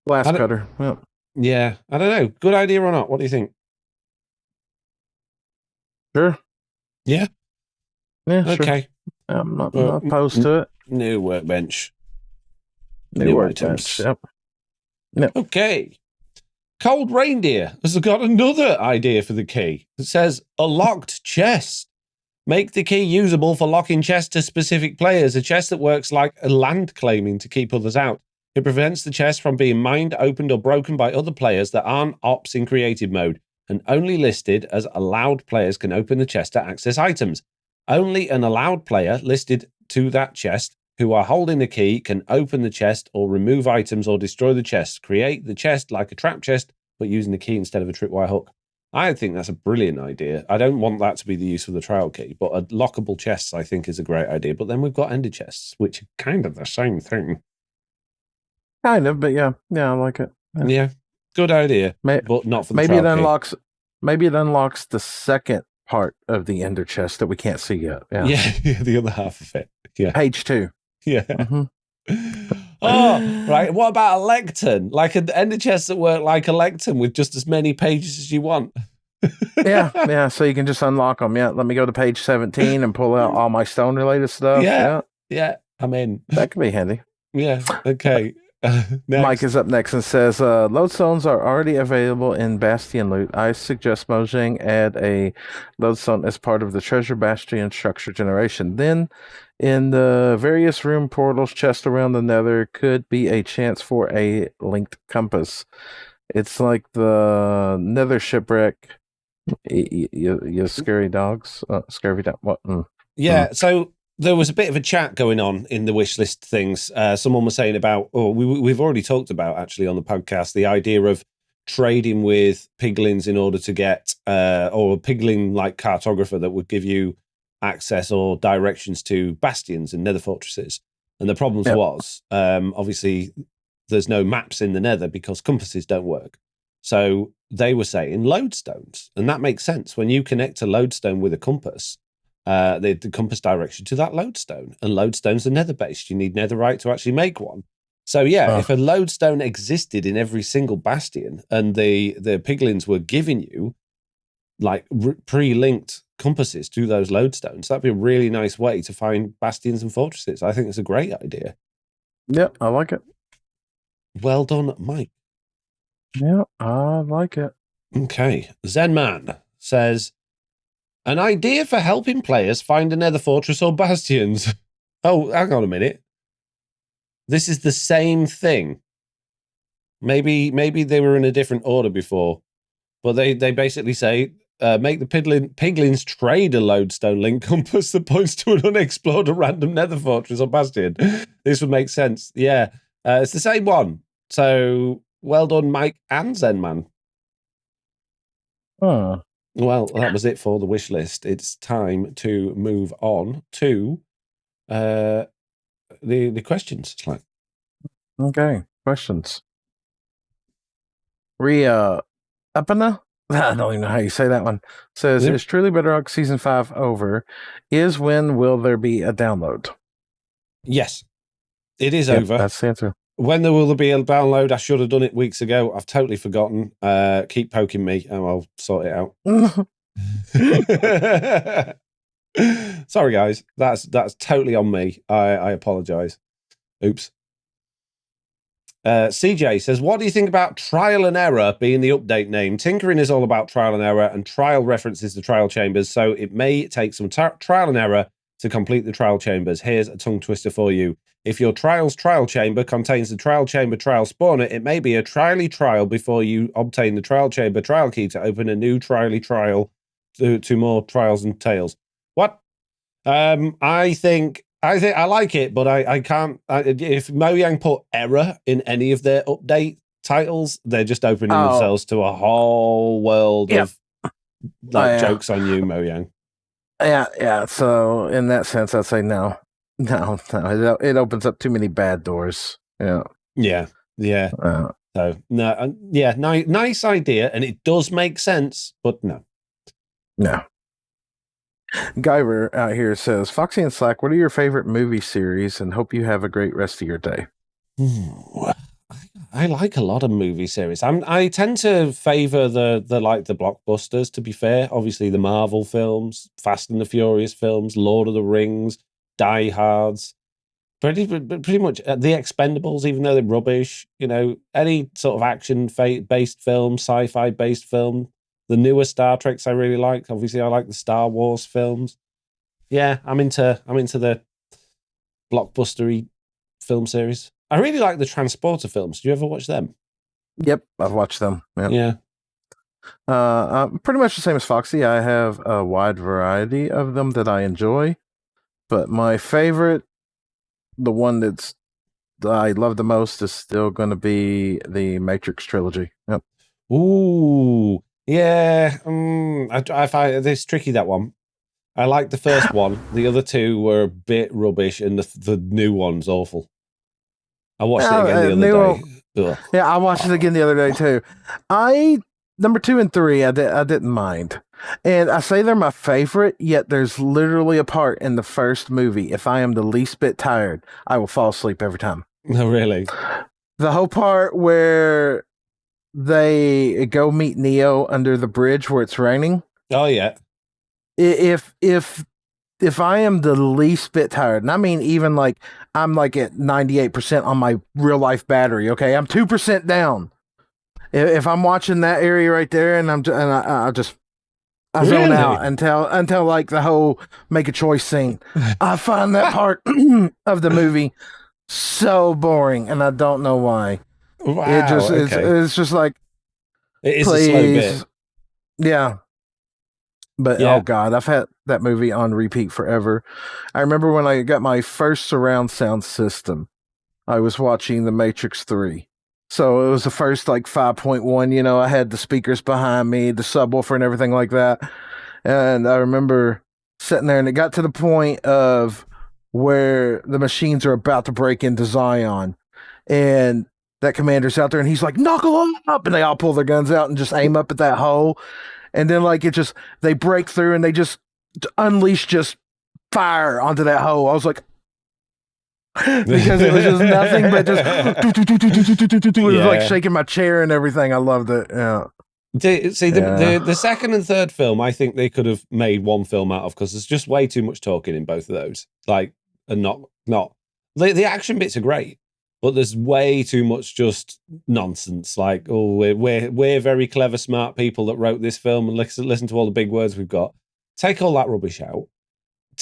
Glass cutter. Yep. Yeah, I don't know. Good idea or not? What do you think? Sure. Yeah. Yeah. Okay. Sure. I'm not opposed to it. New workbench. New workbench. Items. Yep. Okay. Cold Reindeer has got another idea for the key. It says a locked chest. Make the key usable for locking chests to specific players. A chest that works like a land claiming to keep others out. It prevents the chest from being mined, opened, or broken by other players that aren't ops in creative mode, and only listed as allowed players can open the chest to access items. Only an allowed player listed to that chest who are holding the key can open the chest or remove items or destroy the chest. Create the chest like a trap chest, but using the key instead of a tripwire hook. I think that's a brilliant idea. I don't want that to be the use of the trial key, but a lockable chests I think is a great idea. But then we've got ender chests, which are kind of the same thing. Kind of, but yeah, I like it. Yeah, good idea, but not for the maybe trial it unlocks. Key. Maybe it unlocks the second part of the ender chest that we can't see yet. Yeah, the other half of it. Yeah, page 2. Yeah. Mm-hmm. Oh, right. What about a lectern? Like an ender chest that work like a lectern with just as many pages as you want. yeah. So you can just unlock them. Yeah. Let me go to page 17 and pull out all my stone related stuff. Yeah. I'm in. That could be handy. Yeah. Okay. Mike is up next and says, lodestones are already available in Bastion loot. I suggest Mojang add a lodestone as part of the treasure Bastion structure generation. Then in the various room portals chest around the nether could be a chance for a linked compass. It's like the nether shipwreck. You scary dogs. Scary dog. What? Yeah. So there was a bit of a chat going on in the wish list things. Someone was saying about, we've already talked about actually on the podcast, the idea of trading with piglins in order to get, or a piglin like cartographer that would give you access or directions to bastions and nether fortresses. And the problem was, obviously, there's no maps in the nether because compasses don't work. So they were saying lodestones. And that makes sense. When you connect a lodestone with a compass, the compass direction to that lodestone, and lodestones are nether based. You need netherite to actually make one. So if a lodestone existed in every single bastion, and the piglins were giving you like pre-linked compasses to those lodestones, that'd be a really nice way to find bastions and fortresses. I think it's a great idea. Yeah, I like it. Well done, Mike. Yeah, I like it. Okay, Zenman says, an idea for helping players find a nether fortress or bastions. Oh, hang on a minute. This is the same thing. Maybe they were in a different order before, but they basically say, make the piglins trade a lodestone link compass that points to an unexplored or random nether fortress or bastion. This would make sense. Yeah, it's the same one. So well done, Mike and Zenman. Well, that was it for the wish list. It's time to move on to the questions. Slack. Okay, questions. Ria Upana? I don't even know how you say that one. Says, is Truly Bedrock Season 5 over? When will there be a download? Yes, it is over. That's the answer. When will there be a download? I should have done it weeks ago. I've totally forgotten. Keep poking me and I'll sort it out. Sorry, guys. That's totally on me. I apologize. Oops. CJ says, what do you think about trial and error being the update name? Tinkering is all about trial and error, and trial references the trial chambers, so it may take some trial and error to complete the trial chambers. Here's a tongue twister for you. If your trial's trial chamber contains the trial chamber trial spawner, it may be a trially trial before you obtain the trial chamber trial key to open a new trially trial to more trials and tales. What? I think I like it, but I can't. If Mojang put error in any of their update titles, they're just opening themselves to a whole world of jokes on you, Mojang. Yeah. So in that sense, I'd say no. It opens up too many bad doors. Yeah. So no, nice idea, and it does make sense, but no. Guyver out here says, Foxy and Slack, what are your favorite movie series? And hope you have a great rest of your day. I like a lot of movie series. I tend to favor the blockbusters, to be fair. Obviously the Marvel films, Fast and the Furious films, Lord of the Rings, Die Hards, pretty much the Expendables, even though they're rubbish. Any sort of action based film, sci-fi based film. The newer Star Treks I really like. Obviously, I like the Star Wars films. Yeah, I'm into the blockbustery film series. I really like the Transporter films. Do you ever watch them? Yep, I've watched them. Yep. Yeah. Pretty much the same as Foxy. I have a wide variety of them that I enjoy, but my favorite, the one that I love the most, is still going to be the Matrix trilogy. Yep. Ooh. Yeah, I find this tricky, that one. I like the first one. The other two were a bit rubbish, and the new one's awful. I watched it again the other day. Yeah, I watched it again the other day too. Number 2 and 3, I didn't mind. And I say they're my favorite, yet there's literally a part in the first movie, if I am the least bit tired, I will fall asleep every time. Oh, really? The whole part where they go meet Neo under the bridge where it's raining. Oh yeah. If I am the least bit tired, and I mean even like I'm like at 98% on my real life battery, okay, I'm 2% down. If I'm watching that area right there, and I zone out until like the whole make a choice scene. I find that part of the movie so boring, and I don't know why. Wow, it's just like, it is a slow bit. Yeah. But oh god, I've had that movie on repeat forever. I remember when I got my first surround sound system, I was watching The Matrix 3. So it was the first like 5.1, I had the speakers behind me, the subwoofer and everything like that. And I remember sitting there, and it got to the point of where the machines are about to break into Zion. And that commander's out there, and he's like, knuckle up! And they all pull their guns out and just aim up at that hole. And then like they break through, and they just unleash just fire onto that hole. I was like, because it was just nothing but just it was like shaking my chair and everything. I loved it. Yeah. See, the second and third film, I think they could have made one film out of, because there's just way too much talking in both of those. Like, and not the action bits are great, but there's way too much just nonsense. Like, oh, we're very clever, smart people that wrote this film, and listen to all the big words we've got. Take all that rubbish out.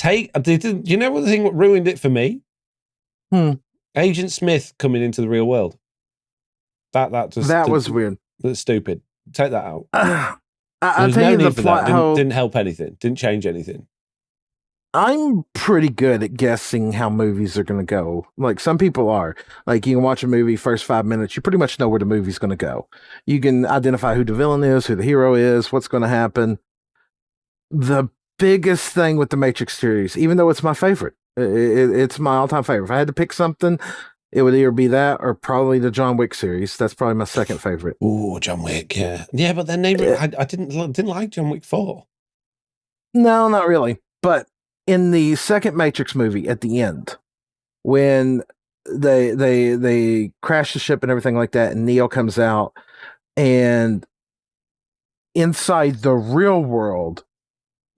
You know what the thing that ruined it for me? Agent Smith coming into the real world. That was weird. That's stupid. Take that out. I'll tell you the plot hole didn't help anything. Didn't change anything. I'm pretty good at guessing how movies are going to go. Like, some people are. Like, you can watch a movie, first 5 minutes, you pretty much know where the movie's going to go. You can identify who the villain is, who the hero is, what's going to happen. The biggest thing with the Matrix series, even though it's my favorite, it's my all-time favorite. If I had to pick something, it would either be that or probably the John Wick series. That's probably my second favorite. Ooh, John Wick, yeah. Yeah, but then I didn't like John Wick 4. No, not really. But in the second Matrix movie, at the end, when they crash the ship and everything like that, and Neo comes out, and inside the real world,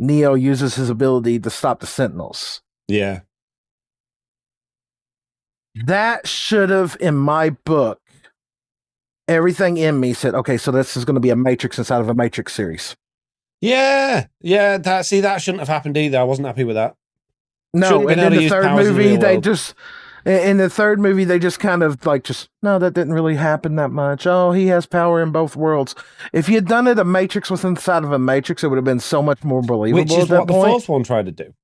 Neo uses his ability to stop the Sentinels. Yeah. That should have, in my book, everything in me said, okay, so this is going to be a Matrix inside of a Matrix series. Yeah. That shouldn't have happened either. I wasn't happy with that. No, and in the third movie, In the third movie, they just kind of like no, that didn't really happen that much. Oh, he has power in both worlds. If you had done it a Matrix within the side of a Matrix, it would have been so much more believable. Which is at that what the point. fourth one tried to do.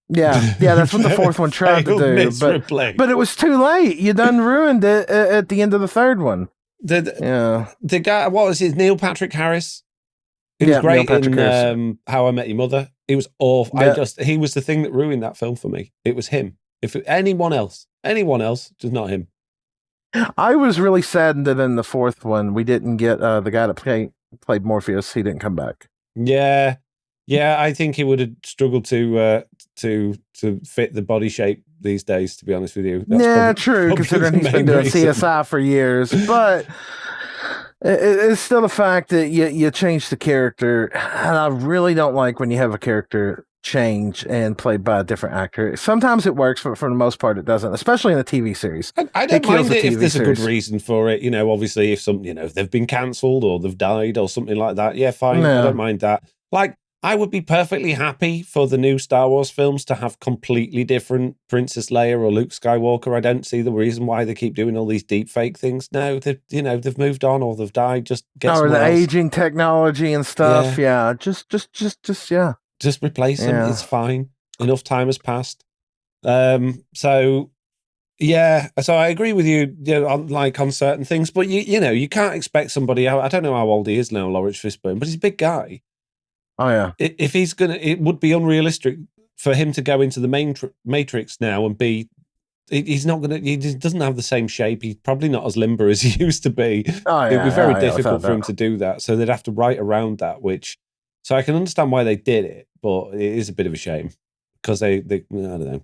Yeah, that's what the fourth one tried to do, but it was too late. You done ruined it at the end of the third one. The guy, what was his, Neil Patrick Harris? He was great in How I Met Your Mother. He was awful. Yeah. He was the thing that ruined that film for me. It was him. If anyone else, just not him. I was really saddened that in the fourth one we didn't get the guy that played Morpheus. He didn't come back. Yeah, I think he would have struggled to fit the body shape these days. To be honest with you, that's true. Considering he's been doing CSI for years, but it's still the fact that you change the character, and I really don't like when you have a character change and played by a different actor. Sometimes it works, but for the most part it doesn't, especially in a TV series. I don't mind it if there's a good reason for it. Obviously if if they've been cancelled or they've died or something like that, yeah, fine. I don't mind that. Like, I would be perfectly happy for the new Star Wars films to have completely different Princess Leia or Luke Skywalker. I don't see the reason why they keep doing all these deep fake things. No, they've moved on or they've died. Just get or the aging technology and stuff. Yeah, just yeah. Just replace them. It's fine. Enough time has passed. So I agree with you, on certain things, but you can't expect somebody. I don't know how old he is now, Lawrence Fishburne, but he's a big guy. Oh yeah. If he's it would be unrealistic for him to go into the Matrix now and be. He's not gonna. He doesn't have the same shape. He's probably not as limber as he used to be. Oh, yeah, it'd be very difficult for him to do that. So they'd have to write around that. So I can understand why they did it, but it is a bit of a shame because they I don't know.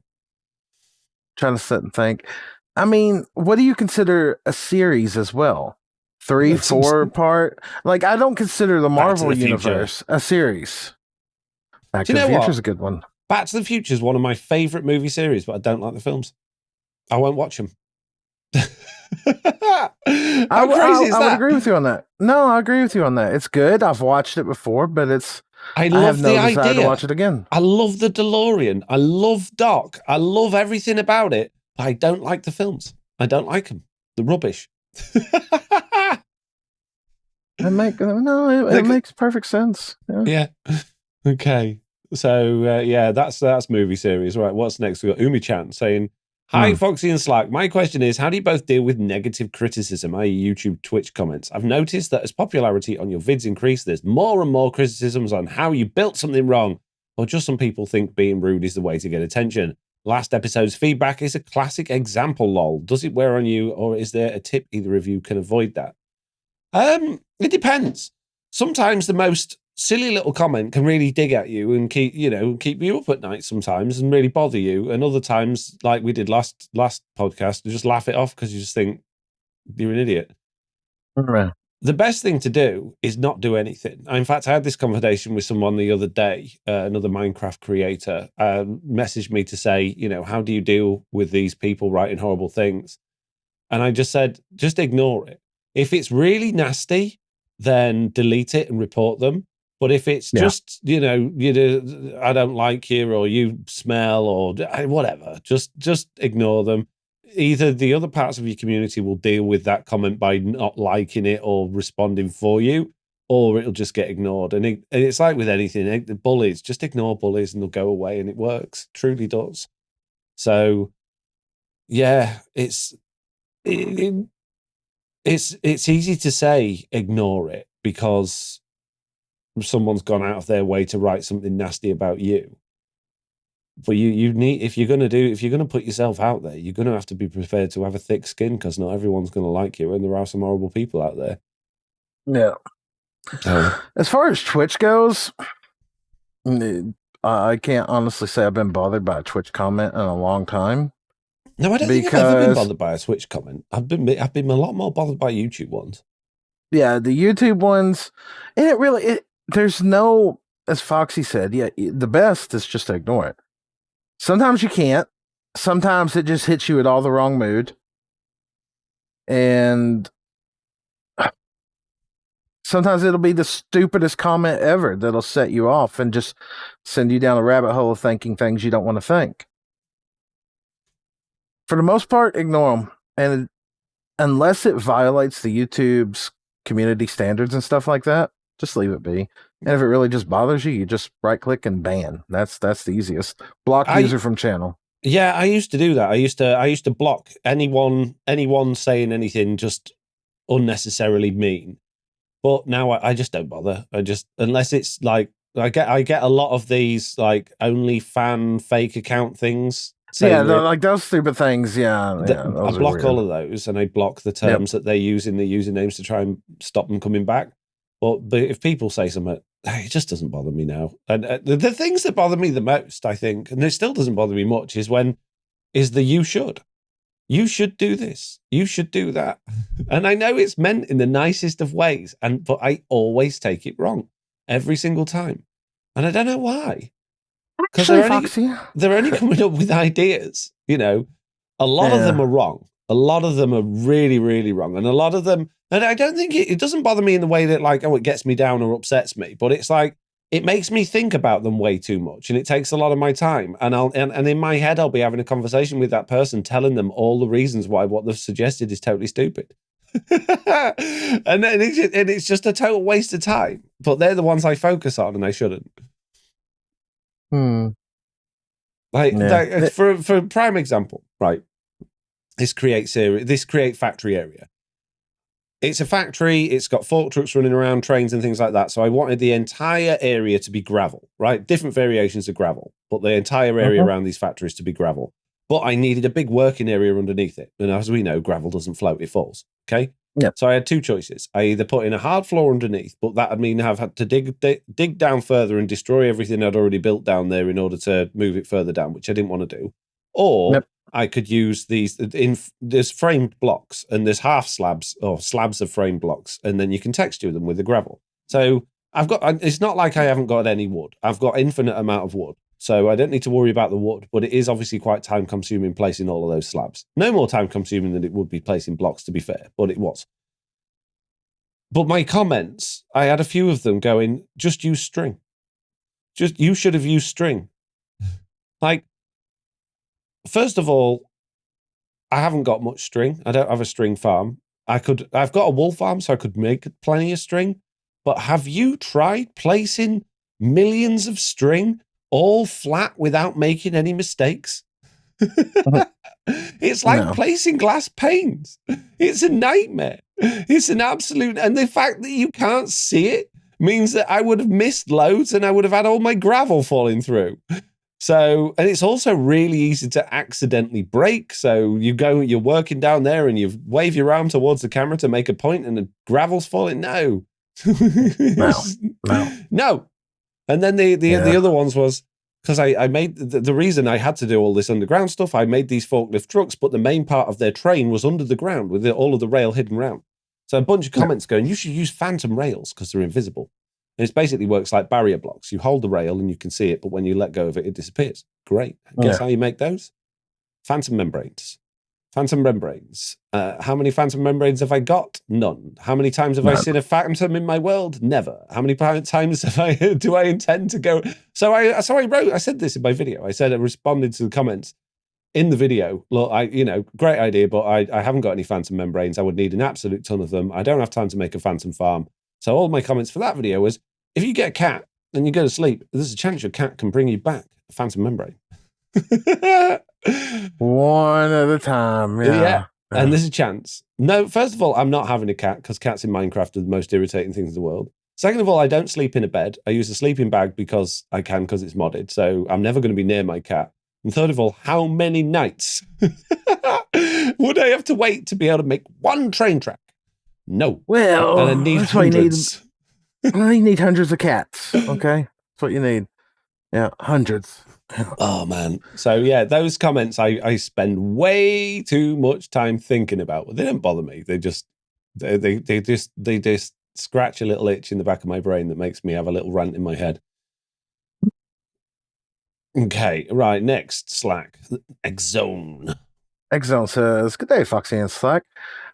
Trying to sit and think. I mean, what do you consider a series as well? 3, 4 part? Like, I don't consider the Marvel universe a series. Back to the Future is a good one. Back to the Future is one of my favorite movie series, but I don't like the films. I won't watch them. How crazy is that? I would agree with you on that. No, I agree with you on that. It's good. I've watched it before, but I have no desire to watch it again. I love the DeLorean. I love Doc. I love everything about it. But I don't like the films. I don't like them. They're rubbish. It makes perfect sense. Yeah. Okay. So that's movie series. Right. What's next? We got Umi-chan saying, "Hi, Foxy and Slack. My question is, how do you both deal with negative criticism, i.e. YouTube, Twitch comments? I've noticed that as popularity on your vids increase, there's more and more criticisms on how you built something wrong, or just some people think being rude is the way to get attention. Last episode's feedback is a classic example, lol. Does it wear on you, or is there a tip either of you can avoid that?" It depends. Sometimes the most silly little comment can really dig at you and keep you up at night sometimes and really bother you. And other times, like we did last podcast, you just laugh it off because you just think you're an idiot. Right. The best thing to do is not do anything. In fact, I had this conversation with someone the other day, another Minecraft creator, messaged me to say, how do you deal with these people writing horrible things? And I just said, just ignore it. If it's really nasty, then delete it and report them. But if it's just, I don't like you or you smell or whatever, just ignore them. Either the other parts of your community will deal with that comment by not liking it or responding for you, or it'll just get ignored. And it's like with anything, the bullies, just ignore bullies and they'll go away, and it works, truly does. So, yeah, it's easy to say ignore it because someone's gone out of their way to write something nasty about you. But you need, if you're going to put yourself out there, you're going to have to be prepared to have a thick skin because not everyone's going to like you, and there are some horrible people out there. Yeah. As far as Twitch goes, I can't honestly say I've been bothered by a Twitch comment in a long time. No, I don't think I've ever been bothered by a Twitch comment. I've been a lot more bothered by YouTube ones. Yeah, the YouTube ones, and there's no, as Foxy said, the best is just to ignore it. Sometimes you can't. Sometimes it just hits you at all the wrong mood. And sometimes it'll be the stupidest comment ever that'll set you off and just send you down a rabbit hole of thinking things you don't want to think. For the most part, ignore them. And unless it violates the YouTube's community standards and stuff like that, just leave it be. And if it really just bothers you, you just right click and ban. That's the easiest. Block user from channel. Yeah, I used to do that. I used to block anyone saying anything just unnecessarily mean. But now I just don't bother. I just, unless it's like, I get a lot of these like only fan fake account things. Yeah, like those stupid things. Yeah, I block all of those, and I block the terms that they use in the usernames to try and stop them coming back. But if people say something, it just doesn't bother me now. And the things that bother me the most, I think, and it still doesn't bother me much, is you should do this, you should do that. And I know it's meant in the nicest of ways, but I always take it wrong every single time, and I don't know why. Because they're only coming up with ideas. You know, a lot of them are wrong. A lot of them are really, really wrong, and a lot of them. And I don't think it doesn't bother me in the way that like, oh, it gets me down or upsets me, but it's like it makes me think about them way too much, and it takes a lot of my time. And and in my head, I'll be having a conversation with that person, telling them all the reasons why what they've suggested is totally stupid. And then it's just a total waste of time. But they're the ones I focus on, and I shouldn't. Like for a prime example, right? This create factory area. It's a factory. It's got fork trucks running around, trains and things like that. So I wanted the entire area to be gravel, right? Different variations of gravel, but the entire area around these factories to be gravel. But I needed a big working area underneath it. And as we know, gravel doesn't float, it falls. Okay? Yeah. So I had two choices. I either put in a hard floor underneath, but that would mean I've had to dig down further and destroy everything I'd already built down there in order to move it further down, which I didn't want to do. Or I could use there's framed blocks, and there's half slabs or slabs of framed blocks, and then you can texture them with the gravel. So it's not like I haven't got any wood. I've got infinite amount of wood. So I don't need to worry about the wood, but it is obviously quite time consuming placing all of those slabs. No more time consuming than it would be placing blocks, to be fair, but it was. But my comments, I had a few of them going, just use string. You should have used string. Like, first of all, I haven't got much string. I don't have a string farm. I've got a wool farm, so I could make plenty of string. But have you tried placing millions of string all flat without making any mistakes? It's like placing glass panes. It's a nightmare. It's an absolute, and the fact that you can't see it means that I would have missed loads and I would have had all my gravel falling through. So, and it's also really easy to accidentally break. So you're working down there and you wave your arm towards the camera to make a point and the gravel's falling. No. No. And then the other ones was, because I made the reason I had to do all this underground stuff, I made these forklift trucks, but the main part of their train was under the ground with all of the rail hidden around. So a bunch of comments going, you should use phantom rails because they're invisible. And it basically works like barrier blocks. You hold the rail and you can see it, but when you let go of it, it disappears. Great. Guess how you make those? Phantom membranes. Phantom membranes. How many phantom membranes have I got? None. How many times have I seen a phantom in my world? Never. How many times do I intend to go? So I said this in my video. I responded to the comments in the video. Look, great idea, but I haven't got any phantom membranes. I would need an absolute ton of them. I don't have time to make a phantom farm. So all my comments for that video was, if you get a cat and you go to sleep, there's a chance your cat can bring you back a phantom membrane. One at a time. Yeah. And there's a chance. No, first of all, I'm not having a cat because cats in Minecraft are the most irritating things in the world. Second of all, I don't sleep in a bed. I use a sleeping bag because I can, because it's modded. So I'm never going to be near my cat. And third of all, how many nights would I have to wait to be able to make one train track? No. Well, and I need that's hundreds. You need hundreds of cats. Okay. That's what you need. Yeah, hundreds. Oh man. So yeah, those comments I spend way too much time thinking about. They don't bother me. They just scratch a little itch in the back of my brain that makes me have a little rant in my head. Okay, right, next Slack. Xzone. Xzone says, good day, Foxy and Slack.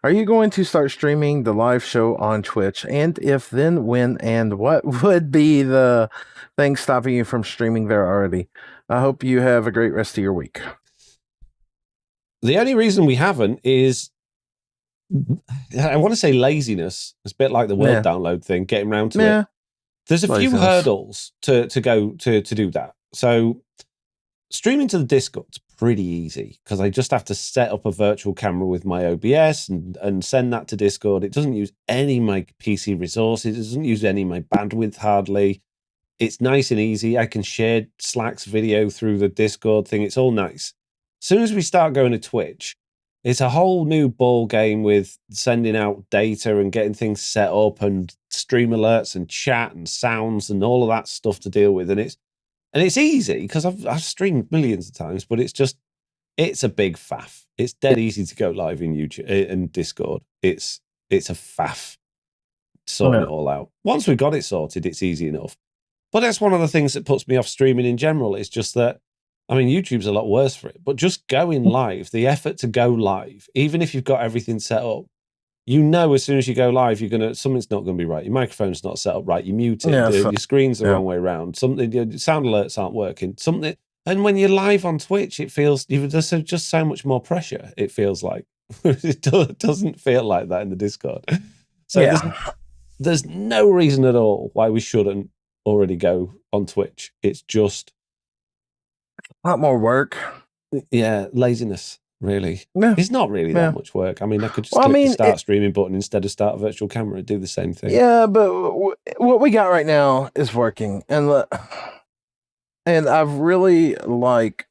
Are you going to start streaming the live show on Twitch? And if then, when and what would be the thing stopping you from streaming there already? I hope you have a great rest of your week. The only reason we haven't is, I want to say laziness. It's a bit like the world download thing, getting around to it. There's a few hurdles to go to do that. So streaming to the Discord's pretty easy because I just have to set up a virtual camera with my OBS and send that to Discord. It doesn't use any of my PC resources. It doesn't use any of my bandwidth hardly. It's nice and easy. I can share Slack's video through the Discord thing. It's all nice. As soon as we start going to Twitch, it's a whole new ball game with sending out data and getting things set up and stream alerts and chat and sounds and all of that stuff to deal with. And it's easy because I've streamed millions of times, but it's a big faff. It's dead easy to go live in YouTube and Discord. It's a faff sorting it all out. Once we've got it sorted, it's easy enough. But that's one of the things that puts me off streaming in general. It's just that, I mean, YouTube's a lot worse for it, but just going live, the effort to go live, even if you've got everything set up, as soon as you go live, something's not going to be right. Your microphone's not set up right. You're muted. Your screen's the wrong way around. Your sound alerts aren't working. And when you're live on Twitch, it feels there's just so much more pressure. It feels like it doesn't feel like that in the Discord. So there's no reason at all why we shouldn't already go on Twitch. It's just a lot more work. Yeah, laziness. Really, it's not really that much work. I mean, I could just click the start streaming button instead of start a virtual camera and do the same thing. Yeah, but what we got right now is working, and I really like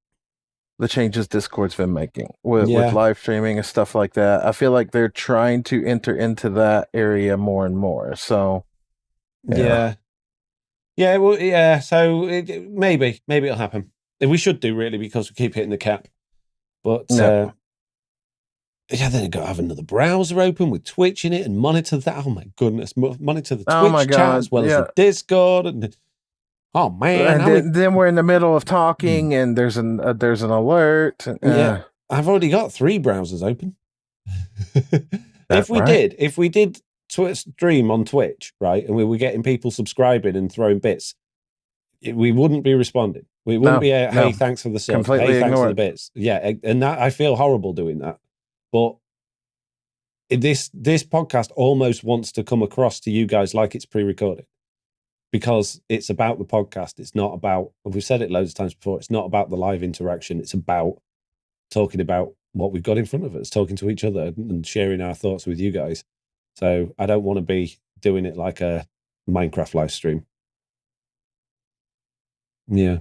the changes Discord's been making with live streaming and stuff like that. I feel like they're trying to enter into that area more and more. So, So maybe it'll happen. We should do really because we keep hitting the cap. But then you've got to have another browser open with Twitch in it and monitor that. Oh my goodness, monitor the Twitch chat as well as the Discord. And oh man, and then we're in the middle of talking, and there's an alert. I've already got 3 browsers open. If we did stream on Twitch, right, and we were getting people subscribing and throwing bits, we wouldn't be responding. We wouldn't be hey, thanks for the sub. Completely hey, thanks ignore for the bits. Yeah, and that I feel horrible doing that. But this podcast almost wants to come across to you guys like it's pre-recorded because it's about the podcast. It's not about, we've said it loads of times before, it's not about the live interaction. It's about talking about what we've got in front of us, talking to each other and sharing our thoughts with you guys. So I don't want to be doing it like a Minecraft live stream. Yeah.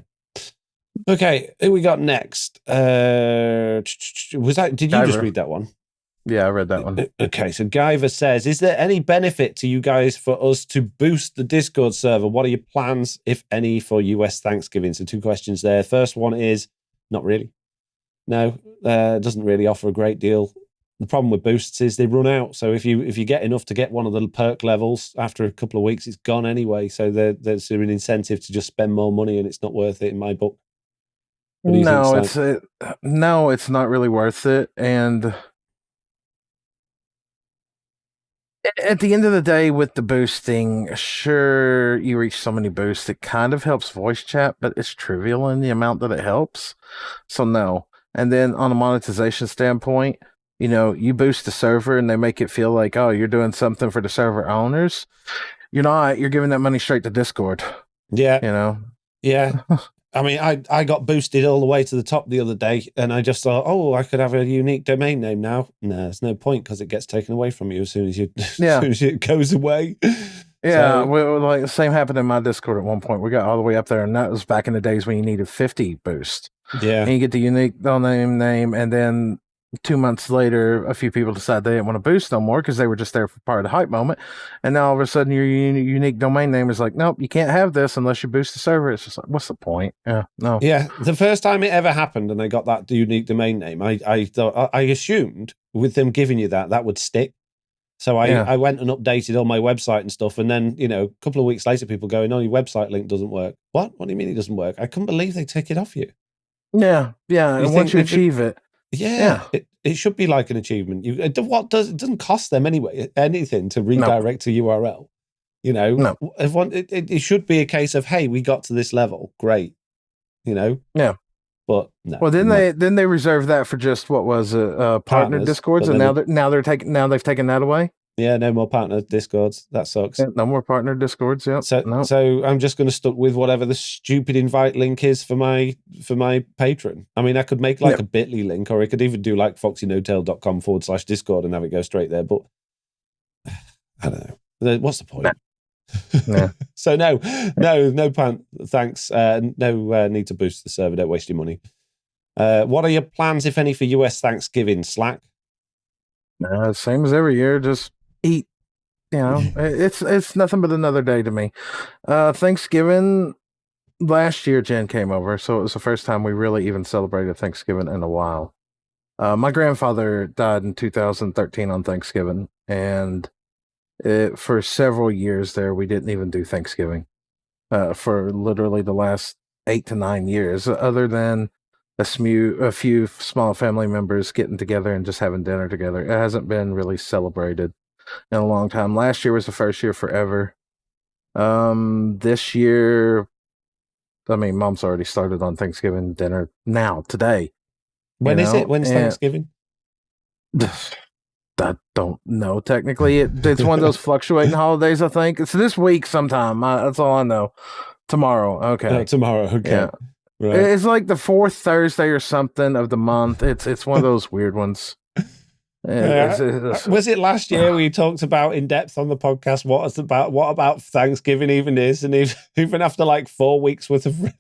Okay, who we got next? Did you just read that one? Yeah, I read that one. Okay, so Guyver says, is there any benefit to you guys for us to boost the Discord server? What are your plans, if any, for US Thanksgiving? So 2 questions there. First one is, not really. No, doesn't really offer a great deal. The problem with boosts is they run out. So if you get enough to get one of the perk levels, after a couple of weeks, it's gone anyway. So there's an incentive to just spend more money, and it's not worth it in my book. No, it's not really worth it. And at the end of the day, with the boosting, sure, you reach so many boosts, it kind of helps voice chat, but it's trivial in the amount that it helps. So no. And then on a monetization standpoint, you boost the server and they make it feel like, oh, you're doing something for the server owners. You're not. You're giving that money straight to Discord. Yeah. Yeah. I mean, I got boosted all the way to the top the other day, and I just thought, oh, I could have a unique domain name now. No, there's no point because it gets taken away from you as soon as it goes away. Yeah, like the same happened in my Discord at one point. We got all the way up there, and that was back in the days when you needed 50 boost. Yeah, and you get the unique domain name, and then 2 months later, a few people decided they didn't want to boost no more because they were just there for part of the hype moment. And now all of a sudden, your unique domain name is like, nope, you can't have this unless you boost the server. It's just like, what's the point? Yeah, no. Yeah, the first time it ever happened, and I got that unique domain name, I thought, I assumed with them giving you that would stick. So I went and updated on my website and stuff, and then a couple of weeks later, people going, "Oh, your website link doesn't work." What? What do you mean it doesn't work? I couldn't believe they take it off you. Yeah. And once you achieve it. Yeah. It should be like an achievement. It doesn't cost them anything to redirect to URL. No. It should be a case of, hey, we got to this level, great. Yeah. But no. Well, then they reserved that for just what was it, partner Partners, discords, but and then now they've taken that away. Yeah, no more partner discords. That sucks. Yeah, no more partner discords. Yep. So I'm just going to stuck with whatever the stupid invite link is for my patron. I mean, I could make like a Bitly link, or I could even do like foxynotail.com/discord and have it go straight there. But I don't know. What's the point? Yeah. So no, thanks. No need to boost the server. Don't waste your money. What are your plans, if any, for US Thanksgiving, Slack? Same as every year. Just eat. You know, it's nothing but another day to me. Thanksgiving last year, Jen came over, so it was the first time we really even celebrated Thanksgiving in a while. My grandfather died in 2013 on Thanksgiving, and for several years there, we didn't even do Thanksgiving for literally the last 8 to 9 years, other than a few small family members getting together and just having dinner together. It hasn't been really celebrated in a long time. Last year was the first year forever. This year, I mean, Mom's already started on Thanksgiving dinner now, today. When is it? When's Thanksgiving? I don't know. Technically, it's one of those fluctuating holidays, I think. It's this week sometime. That's all I know. Tomorrow. Okay. Tomorrow. Okay. Yeah. Right. It's like the 4th Thursday or something of the month. It's one of those weird ones. Was it last year we talked about in depth on the podcast what about Thanksgiving even is, and even after like 4 weeks worth of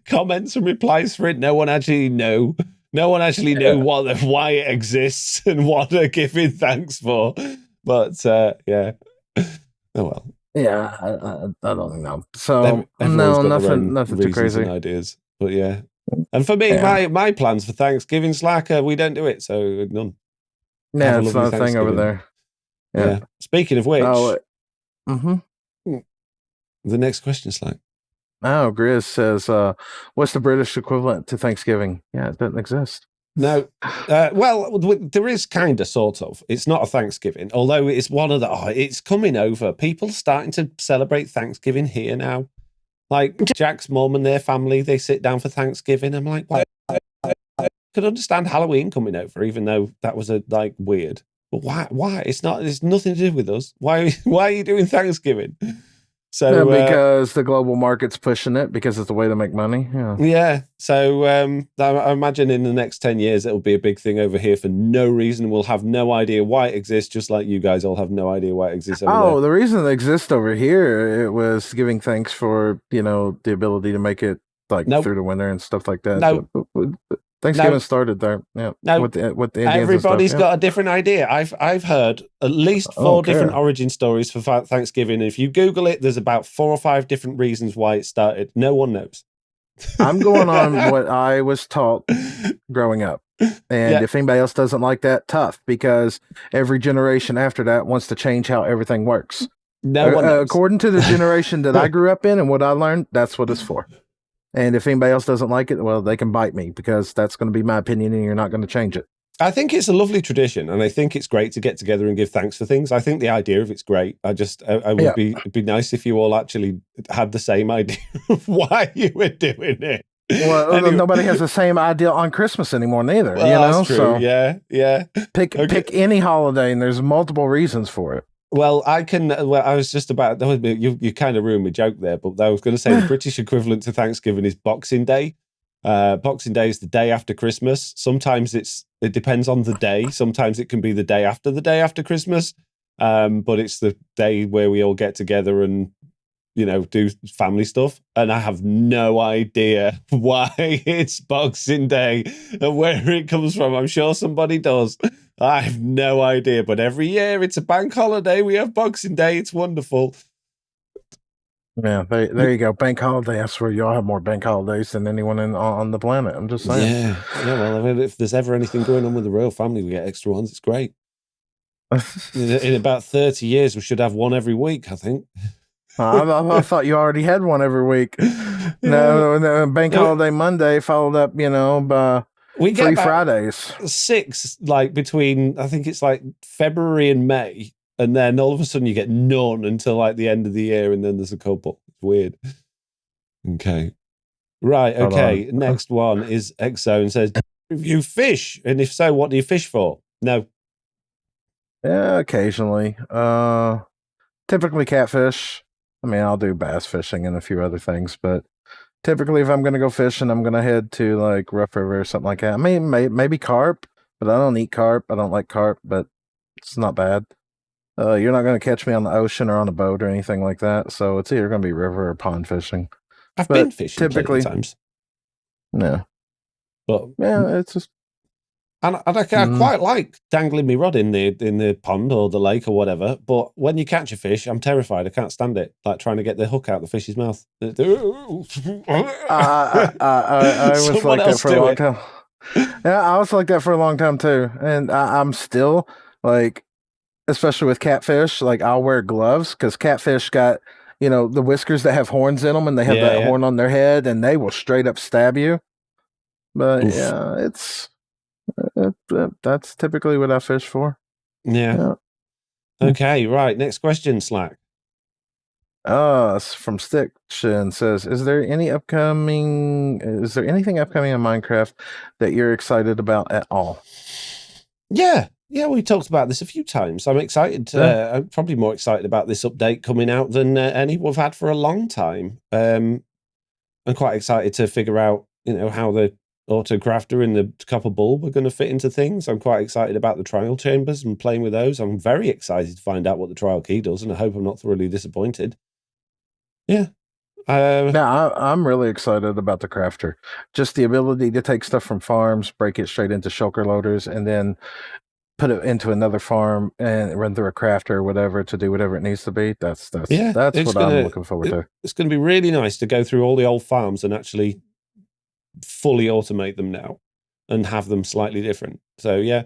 comments and replies for it, no one actually knew why it exists and what they're giving thanks for. But yeah, oh well. Yeah, I don't know. So nothing too crazy. And ideas, but yeah. And for me, my plans for Thanksgiving, Slack, we don't do it, so none. Yeah, it's not a thing over there. Yeah. Speaking of which, the next question is like, Grizz says, what's the British equivalent to Thanksgiving? Yeah, it doesn't exist. No. Well, there is kind of, sort of. It's not a Thanksgiving, although it's one of the, it's coming over. People starting to celebrate Thanksgiving here now. Like Jack's mom and their family, they sit down for Thanksgiving. I'm like, why? I could understand Halloween coming over, even though that was weird. But why? It's nothing to do with us. Why are you doing Thanksgiving? So because the global market's pushing it, because it's a way to make money. Yeah. So I imagine in the next 10 years it'll be a big thing over here for no reason. We'll have no idea why it exists, just like you guys all have no idea why it exists over there. The reason it exists over here, it was giving thanks for the ability to make it through the winter and stuff like that. No. Thanksgiving started there. Yeah. No, with the Indians everybody's got a different idea. I've heard at least 4 different origin stories for Thanksgiving. If you Google it, there's about 4 or 5 different reasons why it started. No one knows. I'm going on what I was taught growing up. And if anybody else doesn't like that, tough, because every generation after that wants to change how everything works. No one knows. According to the generation that I grew up in and what I learned, that's what it's for. And if anybody else doesn't like it, well, they can bite me, because that's going to be my opinion and you're not going to change it. I think it's a lovely tradition, and I think it's great to get together and give thanks for things. I think the idea of it's great. It'd be nice if you all actually had the same idea of why you were doing it. Well, anyway. Nobody has the same idea on Christmas anymore, neither. Well, that's true. So yeah. Pick any holiday, and there's multiple reasons for it. Well, I was just about, you kind of ruined my joke there, but I was going to say the British equivalent to Thanksgiving is Boxing Day. Boxing Day is the day after Christmas. Sometimes it depends on the day. Sometimes it can be the day after Christmas. But it's the day where we all get together and, do family stuff. And I have no idea why it's Boxing Day and where it comes from. I'm sure somebody does. I have no idea, but every year it's a bank holiday. We have Boxing Day. It's wonderful. Yeah, there you go. Bank holiday. I swear y'all have more bank holidays than anyone on the planet. I'm just saying. Yeah. Well, I mean, if there's ever anything going on with the royal family, we get extra ones. It's great. In about 30 years, we should have one every week, I think. I thought you already had one every week. No, bank holiday Monday followed up, by we get 3 Fridays. 6, between, I think it's February and May. And then all of a sudden you get none until the end of the year. And then there's a couple. It's weird. Okay. Right. Hold Okay. on. Next one is Exo and says, "You fish, and if so, what do you fish for?" No. Yeah, occasionally. Typically catfish. I mean, I'll do bass fishing and a few other things, but typically, if I'm going to go fishing, I'm going to head to like Rough River or something like that. I mean, maybe carp, but I don't eat carp. I don't like carp, but it's not bad. You're not going to catch me on the ocean or on a boat or anything like that. So it's either going to be river or pond fishing. I've But been fishing plenty of typically, times, yeah, but yeah, it's just. and I quite like dangling my rod in the pond or the lake or whatever. But when you catch a fish, I'm terrified. I can't stand it. Like trying to get the hook out the fish's mouth. I was Someone like that else for a do long it. time. Yeah, I was like that for a long time too, and I'm still like, especially with catfish. Like I'll wear gloves because catfish got the whiskers that have horns in them, and they have Yeah, that yeah. horn on their head, and they will straight up stab you. But Oof. yeah, that's typically what I fish for. Yeah. Yeah. Okay, right. Next question, Slack. From Stiction says, is there anything upcoming in Minecraft that you're excited about at all? Yeah, we talked about this a few times. I'm excited. Yeah. I'm probably more excited about this update coming out than any we've had for a long time. I'm quite excited to figure out, how the auto crafter and the copper bulb are going to fit into things. I'm quite excited about the trial chambers and playing with those. I'm very excited to find out what the trial key does, and I hope I'm not thoroughly disappointed. Yeah. I'm really excited about the crafter. Just the ability to take stuff from farms, break it straight into shulker loaders, and then put it into another farm and run through a crafter or whatever to do whatever it needs to be. That's what I'm looking forward to. It's gonna be really nice to go through all the old farms and actually fully automate them now and have them slightly different. So yeah.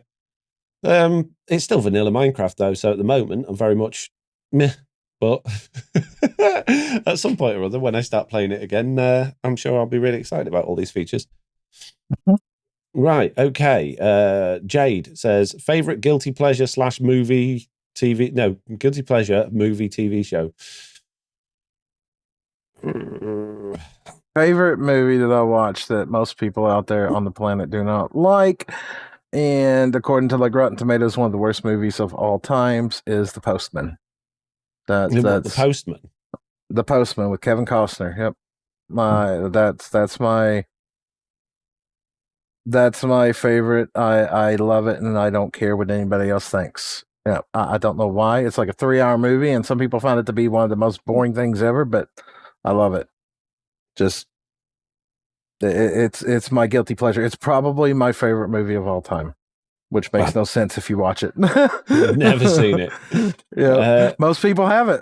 It's still vanilla Minecraft though, so at the moment I'm very much meh. But at some point or other, when I start playing it again, I'm sure I'll be really excited about all these features. Right, okay. Jade says, favorite guilty pleasure / movie TV. No, guilty pleasure movie TV show. Favorite movie that I watch that most people out there on the planet do not like, and according to like Rotten Tomatoes, one of the worst movies of all times is The Postman. That's The Postman. The Postman with Kevin Costner. Yep. That's my favorite. I love it, and I don't care what anybody else thinks. Yeah, I don't know why. It's like a 3-hour movie, and some people find it to be one of the most boring things ever, but I love it. Just it's my guilty pleasure. It's probably my favorite movie of all time, which makes no sense if you watch it. Never seen it. Yeah, most people have it.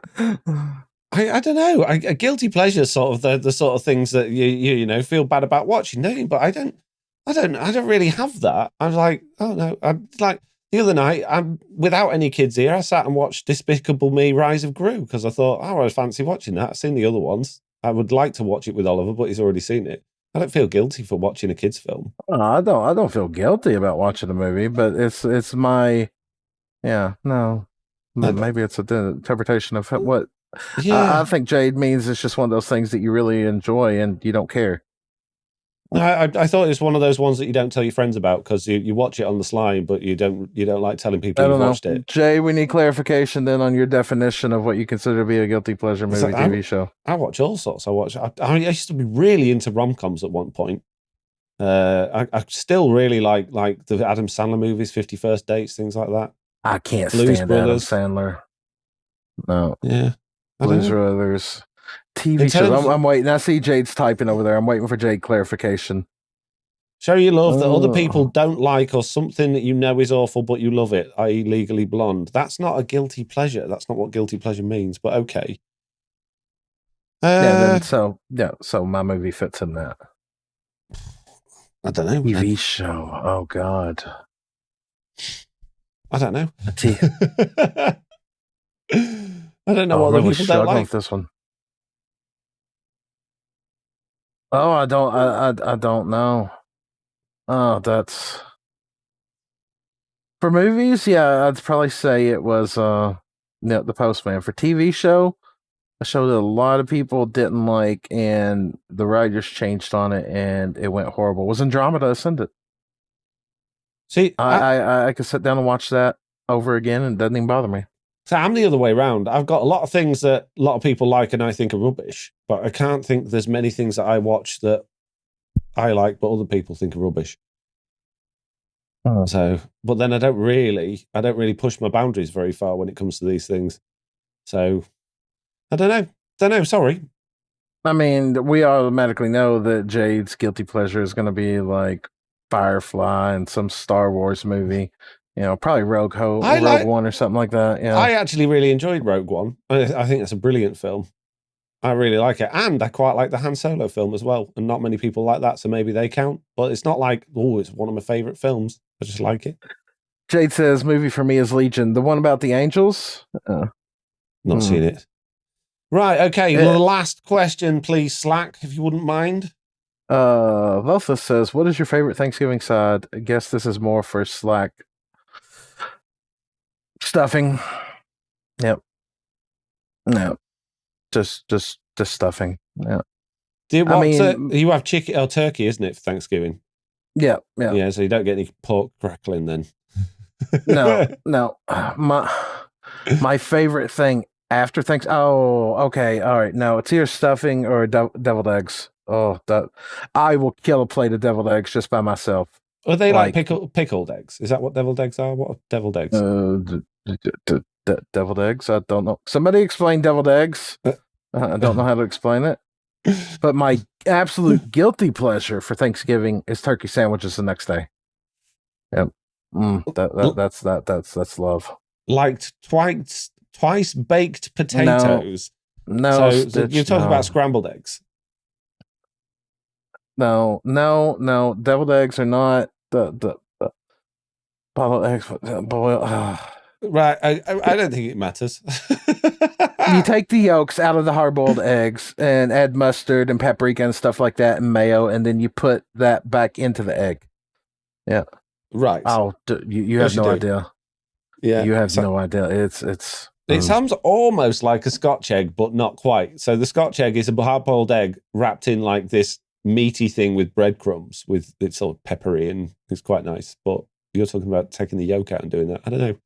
I don't know. A guilty pleasure is sort of the sort of things that you feel bad about watching, don't you? But I don't really have that. I'm like, oh no. I'm like the other night, I'm without any kids here. I sat and watched Despicable Me: Rise of Gru because I thought, oh, I fancy watching that. I've seen the other ones. I would like to watch it with Oliver, but he's already seen it. I don't feel guilty for watching a kids' film. I don't feel guilty about watching a movie, but it's my no. Maybe it's an interpretation of what. Yeah. I think Jade means it's just one of those things that you really enjoy and you don't care. I thought it was one of those ones that you don't tell your friends about because you watch it on the sly, but you don't like telling people you've watched it. Jay, we need clarification then on your definition of what you consider to be a guilty pleasure movie TV show. I watch all sorts. I used to be really into rom-coms at one point. I still really like the Adam Sandler movies, 50 First Dates, things like that. I can't stand Brothers. Adam Sandler. No. Yeah. Blues Brothers. TV shows. I'm waiting. I see Jade's typing over there. I'm waiting for Jade clarification. Show you love that other people don't like, or something that you know is awful, but you love it, i.e. Legally Blonde. That's not a guilty pleasure. That's not what guilty pleasure means, but okay. So my movie fits in that. I don't know. TV show. Oh, God. I don't know. I don't know what other people don't like. With this one. Oh, I don't know. Oh, that's for movies. Yeah, I'd probably say it was The Postman. For TV show, a show that a lot of people didn't like, and the writers changed on it, and it went horrible. It was Andromeda Ascendant. See, I could sit down and watch that over again, and it doesn't even bother me. so I'm the other way around. I've got a lot of things that a lot of people like and I think are rubbish, but I can't think there's many things that I watch that I like but other people think are rubbish. So, but then I don't really push my boundaries very far when it comes to these things. So, I don't know. Sorry. I mean, we automatically know that Jade's guilty pleasure is going to be like Firefly and some Star Wars movie. Probably Rogue One or something like that. Yeah. I actually really enjoyed Rogue One. I think it's a brilliant film. I really like it. And I quite like the Han Solo film as well. And not many people like that, so maybe they count. But it's not like, oh, it's one of my favorite films. I just like it. Jade says, movie for me is Legion. The one about the angels? Not seen it. Right, okay. The last question, please, Slack, if you wouldn't mind. Velsa says, what is your favorite Thanksgiving side? I guess this is more for Slack. Stuffing. Yep. No. Just stuffing. Yeah. You have chicken or turkey, isn't it, for Thanksgiving? Yeah. Yeah, so you don't get any pork crackling then. No. My favorite thing after Thanksgiving. Oh, okay. All right. No, it's either stuffing or deviled eggs. Oh, I will kill a plate of deviled eggs just by myself. Are they like pickled eggs? Is that what deviled eggs are? What are deviled eggs? Deviled eggs? I don't know. Somebody explain deviled eggs. I don't know how to explain it. But my absolute guilty pleasure for Thanksgiving is turkey sandwiches the next day. Yep. That's love. Like twice baked potatoes. No. So you're talking about scrambled eggs. No. Deviled eggs are not the boiled eggs. Right. I don't think it matters. You take the yolks out of the hard-boiled eggs and add mustard and paprika and stuff like that and mayo, and then you put that back into the egg. Yeah. Right. Oh, you have no idea. Yeah. You have no idea. It's. It sounds almost like a Scotch egg, but not quite. So the Scotch egg is a hard-boiled egg wrapped in like this meaty thing with breadcrumbs. It's sort of peppery and it's quite nice. But you're talking about taking the yolk out and doing that. I don't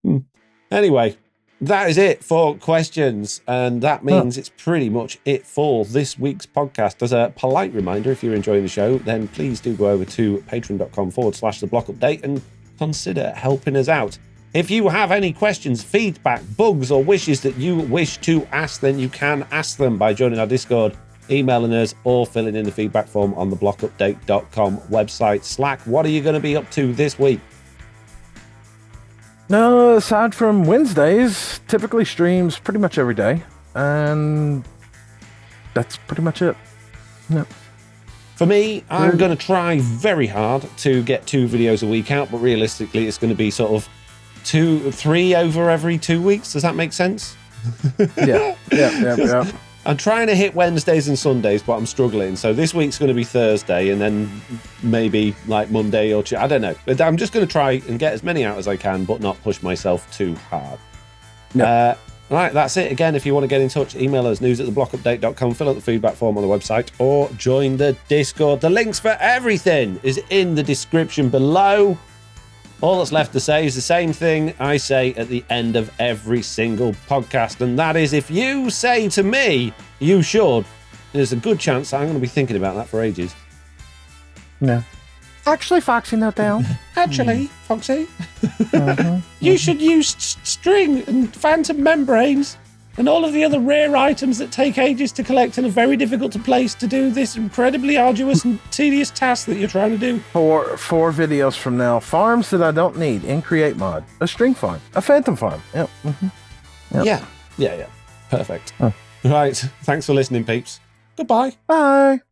know. Anyway. That is it for questions, and that means it's pretty much it for this week's podcast. As a polite reminder, if you're enjoying the show, then please do go over to patreon.com/theblockupdate and consider helping us out. If you have any questions, feedback, bugs, or wishes that you wish to ask, then you can ask them by joining our Discord, emailing us, or filling in the feedback form on the blockupdate.com website. Slack, what are you going to be up to this week? No, aside from Wednesdays, typically streams pretty much every day. And that's pretty much it. Yep. For me, I'm going to try very hard to get 2 videos a week out, but realistically, it's going to be sort of 3 over every 2 weeks. Does that make sense? Yeah. I'm trying to hit Wednesdays and Sundays, but I'm struggling. So this week's going to be Thursday, and then maybe like Monday or Tuesday. I don't know. But I'm just going to try and get as many out as I can, but not push myself too hard. Yep. Right, that's it. Again, if you want to get in touch, email us, news@theblockupdate.com, fill out the feedback form on the website, or join the Discord. The links for everything is in the description below. All that's left to say is the same thing I say at the end of every single podcast, and that is, if you say to me, you should, there's a good chance I'm going to be thinking about that for ages. No. Actually, Foxy, note down. Actually, Foxy, you should use string and phantom membranes and all of the other rare items that take ages to collect and are very difficult to place to do this incredibly arduous and tedious task that you're trying to do. Four videos from now, farms that I don't need in Create Mod, a string farm, a phantom farm. Yep. Yeah. Perfect. Right. Thanks for listening, peeps. Goodbye. Bye.